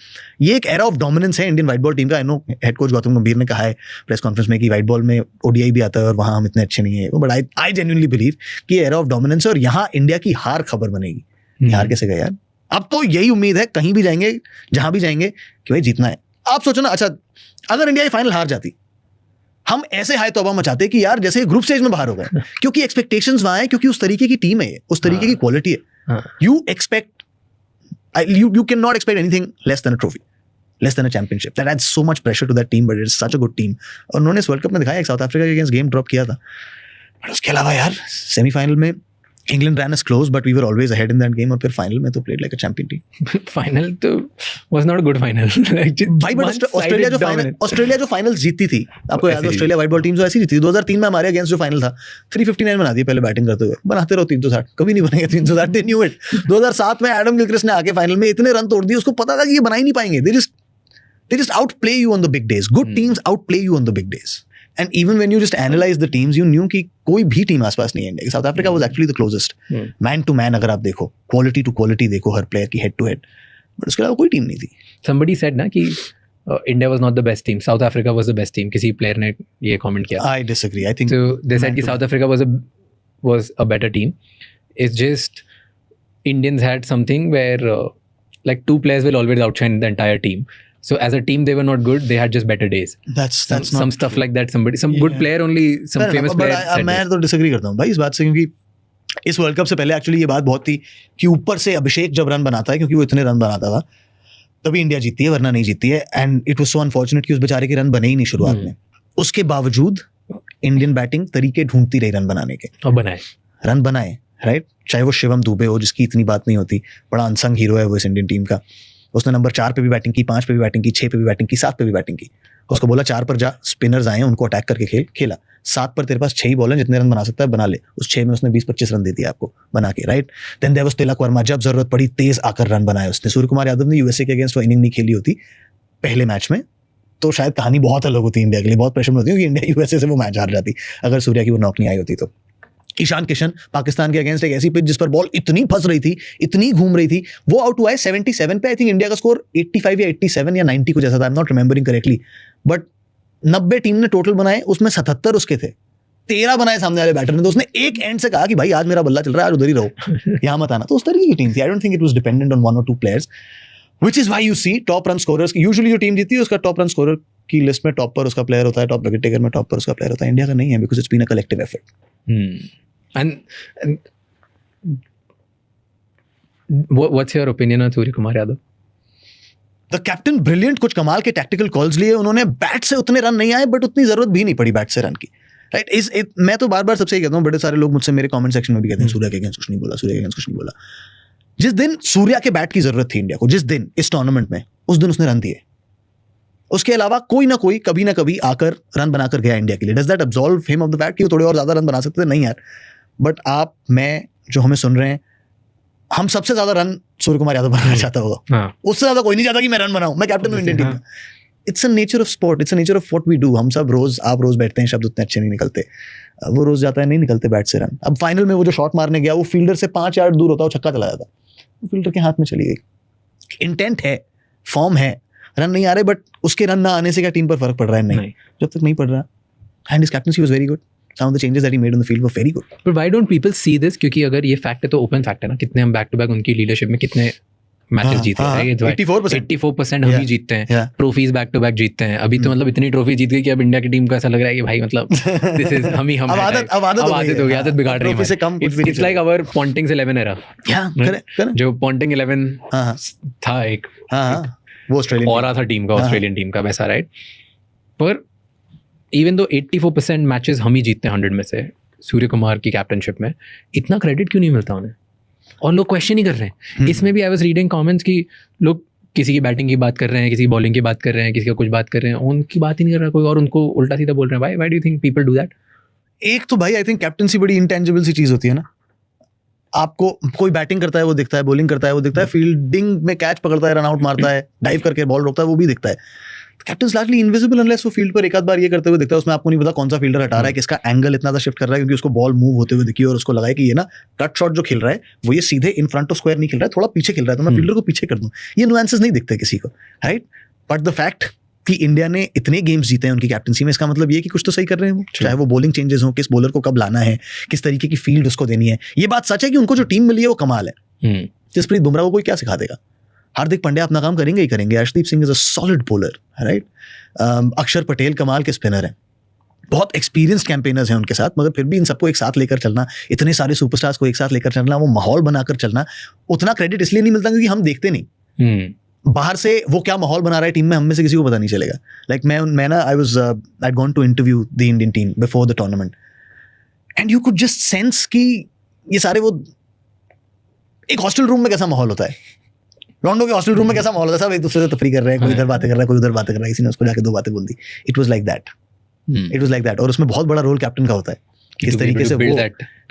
ये एक एरा ऑफ डोमिनेंस है इंडियन व्हाइट बॉल टीम का. I know head coach Gautam गंभीर ने कहा है प्रेस कॉन्फ्रेंस में कि व्हाइट बॉल में ODI भी आता है और वहाँ हम इतने अच्छे नहीं है, बट आई जेन्युइनली बिलीव कि एरा ऑफ डोमिनेंस है और यहाँ इंडिया की हार खबर बनेगी. हार कैसे गए यार? अब तो यही उम्मीद है कहीं भी जाएंगे, जहां भी जाएंगे, कि भाई जीतना है. आप सोचो ना, अच्छा अगर इंडिया फाइनल हार जाती, हम ऐसे हाय तौबा मचाते कि यार जैसे ग्रुप स्टेज में बाहर हो गए, क्योंकि एक्सपेक्टेशंस वहां है, क्योंकि उस तरीके की टीम है, उस तरीके की क्वालिटी है. You expect, you cannot expect anything less than a trophy, less than a championship. That adds so much pressure to that team, but it's such a good team. और उन्होंने इस वर्ल्ड कप में दिखाया, एक south Africa के against game drop किया था, but उसके अलावा यार सेमीफाइनल में England ran us close, but we were always ahead in that game. और फिर फाइनल में तो played like a champion team. Final तो was not a good final. भाई बट ऑस्ट्रेलिया जो फाइनल्स जीतती थी, आपको याद है ऑस्ट्रेलिया व्हाइट बॉल टीम जो ऐसी जीती थी 2003 में हमारे अगेंस्ट जो फाइनल था, 359 बना दिए पहले बैटिंग करते हुए. बनाते रहो 360, कभी नहीं बनेंगे 360. They knew it. 2007 में एडम गिलक्रिस्ट ने आके फाइनल में इतने रन तोड़ दिए, उसको पता था कि ये बना ही नहीं पाएंगे. They just outplay you on the big days. Good teams outplay you on the big days. And even when you just analyze the teams, you knew कि कोई भी टीम आसपास नहीं है India. South Africa was actually the closest. Man to man अगर आप देखो, quality to quality देखो हर प्लेयर की head to head. बट उसके अलावा कोई टीम नहीं थी. Somebody said ना कि India was not the best team. South Africa was the best team. किसी प्लेयर ने ये comment किया. I disagree. I think so. They said कि South Africa was a better team. It's just Indians had something where like two players will always outshine the entire team. So as a team, they were not good. They had just better days. That's some stuff like that. Some good player only, some famous player. मैं तो disagree करता हूँ भाई इस बात से, क्योंकि इस वर्ल्ड कप से पहले एक्चुअली ये बात बहुत थी कि ऊपर से अभिषेक जब रन बनाता है, क्योंकि वो इतने रन बनाता था, तभी इंडिया जीतती है, वरना नहीं जीतती है. And it was so unfortunate कि उस बेचारे के रन बने ही नहीं शुरुआत में. उसके बावजूद इंडियन बैटिंग तरीके ढूंढती रही रन बनाने के, और रन बनाए, राइट. चाहे वो शिवम दुबे हो, जिसकी इतनी बात नहीं होती, बड़ा अनसंग हीरो है वो इस इंडियन टीम का. उसने नंबर 4 पे भी बैटिंग की, 5 पे भी बैटिंग की, 6 पे भी बैटिंग की, 7 पे भी बैटिंग की. उसको बोला 4 पर जा, स्पिनर्स आए, उनको अटैक करके खेला. 7 पर तेरे पास 6 ही बॉल है, जितने रन बना सकता है बना ले. उस 6 में उसने 20-25 रन दे दिया आपको बना के, right. Then there was Tilak Varma, जब जरूरत पड़ी तेज आकर रन बनाए उसने. सूर्य कुमार यादव ने यूएसए के अगेंस्ट वो इनिंग नहीं खेली होती पहले मैच में, तो शायद कहानी बहुत अलग होती इंडिया के लिए, बहुत प्रेशर में होती है कि इंडिया यूएसए से वो मैच हार जाती अगर सूर्या की वो नॉक नहीं आई होती. तो ईशान किशन पाकिस्तान के अगेंस्ट एक ऐसी पिच जिस पर बॉल इतनी फंस रही थी, इतनी घूम रही थी, वो आउट हुआ है 77 पे. आई थिंक इंडिया का स्कोर 85 या 87 या 90 कुछ ऐसा था, आई am not remembering correctly, but 90 team ने टोटल बनाए, उसमें 77 उसके थे. 13 बनाए सामने वाले बैटर ने. तो उसने एक एंड से कहा कि भाई आज मेरा बल्ला चल रहा है, आज उधर ही रहो, यहाँ मत आना. तो उस तरीके की टीम थी. I don't think it was dependent on 1 or 2 players, which is why you see top run scorers. Usually जो टीम जीती है उसका टॉप रन स्कोरर की लिस्ट में टॉप पर उसका प्लेयर होता है, टॉप विकेट टेकर में टॉप पर उसका प्लेयर होता है. इंडिया का नहीं है, because it's been a collective effort. And what's your opinion on Surya Kumar Yadav? The captain brilliant, कुछ कमाल के टैक्टिकल कॉल्स लिए उन्होंने, बैट से उतने रन नहीं आए बट उतनी जरूरत भी नहीं पड़ी बैट से रन की, राइट। मैं तो बार बार सबसे कहता हूँ, बड़े सारे लोग मुझसे मेरे कमेंट सेक्शन में भी कहते हैं सूर्या के अगेंस्ट कुछ नहीं बोला, सूर्या के अगेंस्ट कुछ नहीं बोला। जिस दिन सूर्या के बैट की जरूरत थी इंडिया को, जिस दिन इस टूर्नामेंट में, उस दिन उसने रन दिए। उसके अलावा कोई ना कोई कभी ना कभी आकर रन बनाकर गया इंडिया के लिए। Does that absolve him of the fact कि वो थोड़े और ज्यादा रन बना सकते थे? नहीं यार। बट आप, मैं, जो हमें सुन रहे हैं, हम सबसे ज्यादा रन सूर्य कुमार यादव बनाना चाहता होगा, उससे ज्यादा कोई नहीं चाहता कि मैं रन बनाऊं, मैं कैप्टन हूं इंडियन टीम का। It's a nature of sport, it's a nature of what we do. हम सब रोज, आप रोज बैठते हैं, शब्द उतने अच्छे नहीं निकलते, वो रोज जाता है, नहीं निकलते बैट से रन। अब फाइनल में वो जो शॉट मारने गया, वो फील्डर से 5 यार्ड दूर होता, वो छक्का चला जाता, फील्डर के हाथ में चली गई। इंटेंट है, फॉर्म है, रन नहीं आ रहे, बट उसके रन ना आने से क्या टीम पर फर्क पड़ रहा है? नहीं। जब तक नहीं पड़ रहा, and his captaincy was very good, some of the changes that he made on the field were very good. But why don't people see this? क्योंकि अगर ये फैक्ट है तो ओपन फैक्ट है ना, कितने हम बैक टू बैक उनकी लीडरशिप में कितने मैचेस जीते हैं, 84% हम ही जीतते हैं, ट्रॉफीज बैक टू बैक जीतते हैं। अभी तो मतलब इतनी ट्रॉफी जीत गई कि अब इंडिया की टीम को ऐसा लग रहा है कि भाई मतलब दिस इज हम आदत हो गई, आदत बिगाड़ रही है। इट्स लाइक आवर पॉन्टिंग्स 11 एरा, जो पॉन्टिंग 11 था एक, वो ऑस्ट्रेलियन ऑरा था टीम का, ऑस्ट्रेलियन टीम का वैसा, राइट। पर इवन दो 84% मैचेस हम ही जीतते हैं 100 में से, सूर्य कुमार की कैप्टनशिप में, इतना क्रेडिट क्यों नहीं मिलता उन्हें? और लोग क्वेश्चन ही कर रहे हैं। इसमें भी आई वाज रीडिंग कमेंट्स कि लोग किसी की बैटिंग की बात कर रहे हैं, किसी की बॉलिंग की बात कर रहे हैं, किसी का कुछ बात कर रहे हैं, उनकी बात ही नहीं कर रहा कोई, और उनको उल्टा सीधा बोल रहे हैं। Why do you think people do that? एक तो भाई आई थिंक कैप्टनसी बड़ी इंटेंजिबल सी चीज होती है ना। आपको कोई बैटिंग करता है वो दिखता है, बॉलिंग करता है वो दिखता है, फील्डिंग में कैच पकड़ता है, रन आउट मारता है, डाइव करके बॉल रोकता है, वो भी दिखता है। कैप्टन लार्जली इनविजिबल अनलेस वो फील्ड पर एक आध बार ये करते हुए दिखता है, उसमें आपको नहीं पता कौन सा फील्डर हटा रहा है, किसका एंगल इतना सा शिफ्ट कर रहा है, क्योंकि उसको बॉल मूव होते हुए दिखी और उसको लगा है कि ये ना कट शॉट जो खेल रहा है वो ये सीधे इन फ्रंट ऑफ स्क्वायर नहीं खेल रहा है, थोड़ा पीछे खेल रहा है, तो मैं फील्डर को पीछे कर दूं। ये नुआंसेस नहीं दिखते किसी को, राइट। बट द फैक्ट कि इंडिया ने इतने गेम्स जीते हैं उनकी कैप्टनसी में, इसका मतलब ये कि कुछ तो सही कर रहे हैं वो, चाहे वो बॉलिंग चेंजेस हो, किस बॉलर को कब लाना है, किस तरीके की फील्ड उसको देनी है। ये बात सच है कि उनको जो टीम मिली है वो कमाल है। जसप्रीत बुमराह को कोई क्या सिखा देगा? हार्दिक पांड्या अपना काम करेंगे ही करेंगे। Arshdeep Singh is a solid bowler, right. अक्षर पटेल कमाल के स्पिनर हैं, बहुत एक्सपीरियंस्ड कैंपेनर्स हैं उनके साथ, मगर फिर भी इन सबको एक साथ लेकर चलना, इतने सारे सुपरस्टार्स को एक साथ लेकर चलना, वो माहौल बनाकर चलना, उतना क्रेडिट इसलिए नहीं मिलता क्योंकि हम देखते नहीं। बाहर से वो क्या माहौल बना रहा है टीम में, हम में से किसी को पता नहीं चलेगा। लाइक मैं ना I gone to interview the Indian team before the tournament, and you could just sense कि ये सारे वो एक हॉस्टल रूम में कैसा माहौल होता है, लॉन्डो के हॉस्टल रूम में कैसा माहौल होता है, सब एक दूसरे से तफरी कर रहे हैं, कोई इधर बातें कर रहा है, कोई उधर बातें कर रहा है, किसी ने उसको जाके 2 बातें बोल दी। इट वाज लाइक दैट, और उसमें बहुत बड़ा रोल कैप्टन का होता है, किस तरीके से वो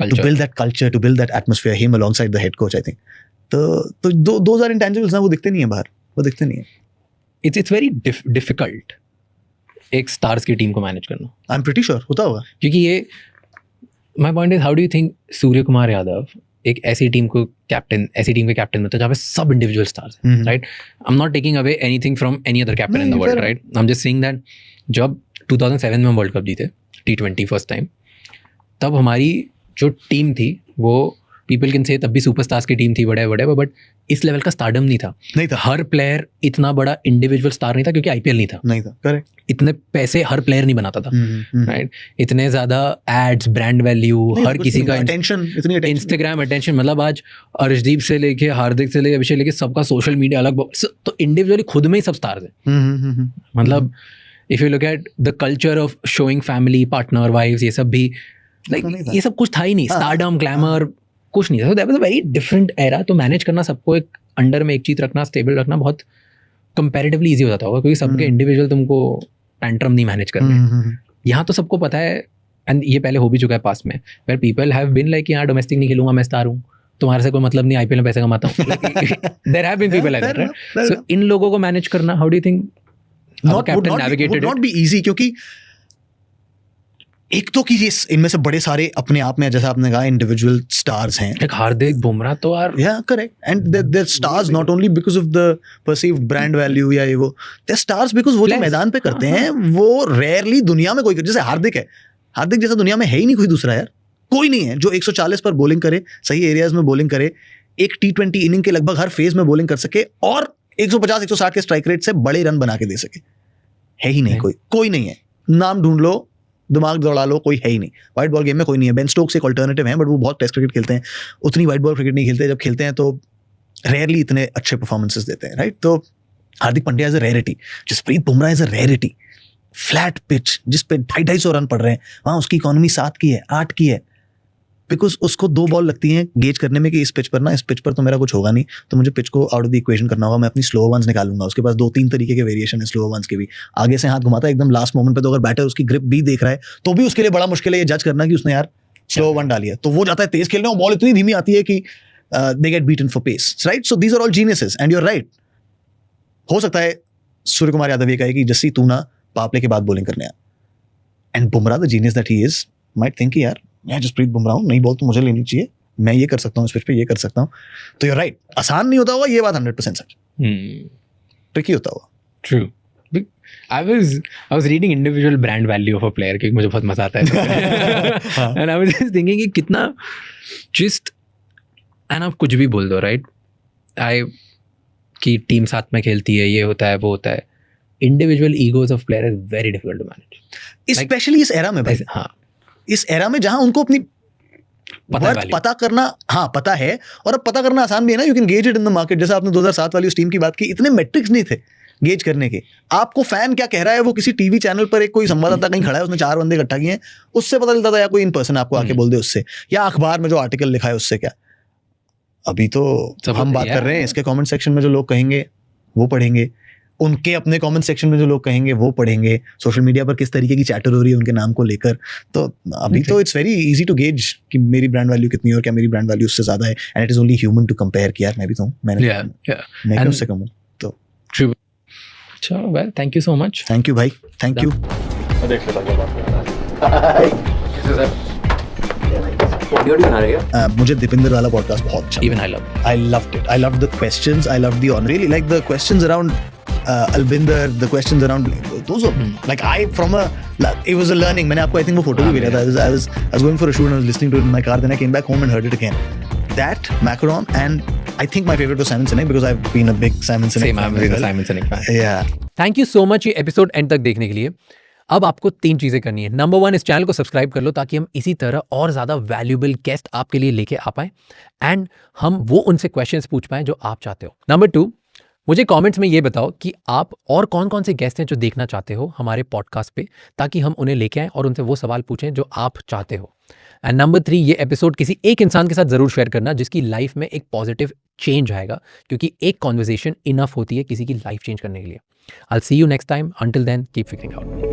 to build that culture, to build that atmosphere, him alongside the head coach, I think. तो दोज आर इंटेंजिबल्स ना, वो दिखते नहीं है बाहर, वो दिखते नहीं है। इट्स वेरी डिफिकल्ट एक स्टार्स की टीम को मैनेज करना। आई एम प्रीटी श्योर होता होगा, क्योंकि ये my point is, how do you think Surya Kumar Yadav एक ऐसी टीम को कैप्टन, ऐसी टीम के कैप्टन में, तो जहाँ पे सब इंडिविजुअल स्टार्स हैं, right. I am not taking away anything from any other captain in the world, right. I am just saying that जब 2007 में हम वर्ल्ड कप जीते T20 फर्स्ट टाइम, तब हमारी जो टीम थी वो पीपल कैन से तब भी सुपरस्टार्स की टीम थी, बड़े, बट इस लेवल का स्टारडम नहीं था। हर प्लेयर इतना बड़ा इंडिविजुअल स्टार नहीं था, क्योंकि IPL नहीं था, करेक्ट। इतने पैसे हर प्लेयर नहीं बनाता था, राइट। इतने ज्यादा एड्स, ब्रांड वैल्यू, हर किसी का अटेंशन, इंस्टाग्राम अटेंशन, मतलब आज अर्शदीप से लेके हार्दिक से लेके अभिषेक लेके सबका सोशल मीडिया अलग, तो इंडिविजुअली खुद में ही सब स्टार्स हैं। मतलब if you look at the culture of showing family, partner, wifes, ये सब भी लाइक ये सब कुछ था ही नहीं, स्टारडम, ग्लैमर कुछ नहीं था। So that was a very different era. तो मैनेज करना सबको एक अंडर में एक चीज रखना, स्टेबल रखना बहुत कंपैरेटिवली इजी हो जाता होगा, क्योंकि सबके इंडिविजुअल तुमको टैंट्रम नहीं मैनेज करने। यहाँ तो सबको पता है, एंड ये पहले हो भी चुका है पास में, where people have been like यहाँ डोमेस्टिक नहीं खेलूंगा, मैं स्टार हूँ, तुम्हारे से कोई मतलब नहीं, IPL में पैसे कमाता हूँ। There have been people like that, right. So इन लोगों को मैनेज करना, how do you think captain navigated? Not be easy, क्योंकि एक तो कि ये इनमें से बड़े सारे अपने आप में, जैसा आपने कहा, इंडिविजुअल स्टार्स हैं। एक हार्दिक, बुमराह तो यार, या correct, and they're stars not only because of the perceived brand value या ये वो, देयर स्टार्स बिकॉज वो जो मैदान पे करते हैं वो रेयरली दुनिया में कोई, जैसे हार्दिक है, हार्दिक जैसा दुनिया में है ही नहीं कोई दूसरा यार, कोई नहीं है जो 140 पर बॉलिंग करे, सही एरियाज में बॉलिंग करे, एक T20 इनिंग के लगभग हर फेज में बॉलिंग कर सके और 150-160 के स्ट्राइक रेट से बड़े रन बना के दे सके। है ही नहीं कोई नहीं है। नाम ढूंढ लो, दिमाग दौड़ा लो, कोई है ही नहीं। वाइट बॉल गेम में कोई नहीं है। बेन स्टोक्स एक अल्टरनेटिव है, बट वो बहुत टेस्ट क्रिकेट खेलते हैं, उतनी वाइट बॉल क्रिकेट नहीं खेलते। जब खेलते हैं तो रेयरली इतने अच्छे परफॉर्मेंसेस देते हैं, राइट। तो Hardik Pandya is a rarity, Jasprit Bumrah is a rarity. Flat pitch जिस पे 250 रन पड़ रहे हैं, वहां उसकी इकोनॉमी 7 की है, 8 की है, बिकॉज उसको 2 बॉल लगती हैं गेज करने में कि इस पिच पर ना, इस पिच पर तो मेरा कुछ होगा नहीं, तो मुझे पिच को आउट ऑफ द इक्वेशन करना होगा, मैं अपनी स्लो वंस निकालूंगा. उसके पास 2-3 तरीके के वेरिएशन है स्लो वंस के भी. आगे से हाथ घुमाता है एकदम लास्ट मोमेंट पे, तो अगर बैटर उसकी ग्रिप भी देख रहा है तो भी उसके लिए बड़ा मुश्किल है ये जज करना कि उसने यार स्लो वन डाली है. तो वो जाता है तेज खेलने, और बॉल इतनी धीमी आती है कि they get beaten for pace, right. So these are all geniuses and you are right. हो सकता है सूर्य कुमार यादव ये कहे कि जस्सी तू ना पावले के बाद बॉलिंग करने आ, and Bumrah the genius that he is might think यार मैं जसप्रीत बुमराह हूं, नई बॉल तो मुझे लेनी चाहिए, मैं ये कर सकता हूँ इस पिच पे, ये कर सकता हूँ. तो यू राइट, आसान नहीं होता होगा ये बात 100% सच, ट्रिकी होता होगा. True. I was reading individual brand value of a player क्योंकि मुझे बहुत मजा आता है. And I was just thinking कि कितना just and आप कुछ भी बोल दो, right? कि टीम साथ में खेलती है, ये होता है, वो होता है. Individual egos of player is very difficult to manage. Specially इस एरा में भाई, हाँ, इस एरा में जहां उनको अपनी पता करना, हाँ पता है, और अब पता करना आसान भी है ना. You can gauge it in the market. जैसे आपने 2007 वाली उस टीम की बात की, इतने मैट्रिक्स नहीं थे गेज करने के. आपको फैन क्या कह रहा है, वो किसी टीवी चैनल पर एक कोई संवाददाता कहीं खड़ा है, उसने 4 बंदे इकट्ठा किए हैं, उससे पता चलता था, या कोई इन पर्सन आपको आके बोल दे उससे, या अखबार में जो आर्टिकल लिखा है उससे. क्या अभी तो हम बात कर रहे हैं, इसके कमेंट सेक्शन में जो लोग कहेंगे वो पढ़ेंगे, उनके अपने कमेंट सेक्शन में जो लोग कहेंगे वो पढ़ेंगे, सोशल मीडिया पर किस तरीके की चैटर हो रही है उनके नाम को लेकर. तो अभी तो it's very easy to gauge कि मेरी ब्रांड वैल्यू कितनी है और क्या मेरी ब्रांड वैल्यू उससे ज्यादा है. And it is only human to compare कि यार मैं भी तो हूं, मैं क्यों उससे कम हूं. तो true. So well, thank you so much. Thank you भाई, थैंक यू. मुझे दीपिंदर वाला पॉडकास्ट बहुत अच्छा. Even I love. I loved it. I loved the questions. I loved the on. Really like the questions around Albinder. The questions around those are like I from a. It was a learning. मैंने आपको I think वो photo भी भेजा था. I was going for a shoot and I was listening to it in my car. Then I came back home and heard it again. That Macaron, and I think my favorite was Simon Sinek because I've been a big Simon Sinek Same, fan. I'm a Simon Sinek fan. Yeah. Thank you so much ये episode and तक देखने के लिए. अब आपको 3 चीजें करनी है. नंबर 1, इस चैनल को सब्सक्राइब कर लो ताकि हम इसी तरह और ज्यादा वैल्यूएबल गेस्ट आपके लिए लेके आ पाए एंड हम वो उनसे क्वेश्चंस पूछ पाए जो आप चाहते हो. नंबर 2, मुझे कमेंट्स में ये बताओ कि आप और कौन कौन से गेस्ट हैं जो देखना चाहते हो हमारे पॉडकास्ट पे, ताकि हम उन्हें लेके आएँ और उनसे वो सवाल पूछें जो आप चाहते हो. एंड नंबर 3, ये एपिसोड किसी एक इंसान के साथ जरूर शेयर करना जिसकी लाइफ में एक पॉजिटिव चेंज आएगा, क्योंकि एक कॉन्वर्सेशन इनफ होती है किसी की लाइफ चेंज करने के लिए. I'll see you next time. Until then, keep figuring out.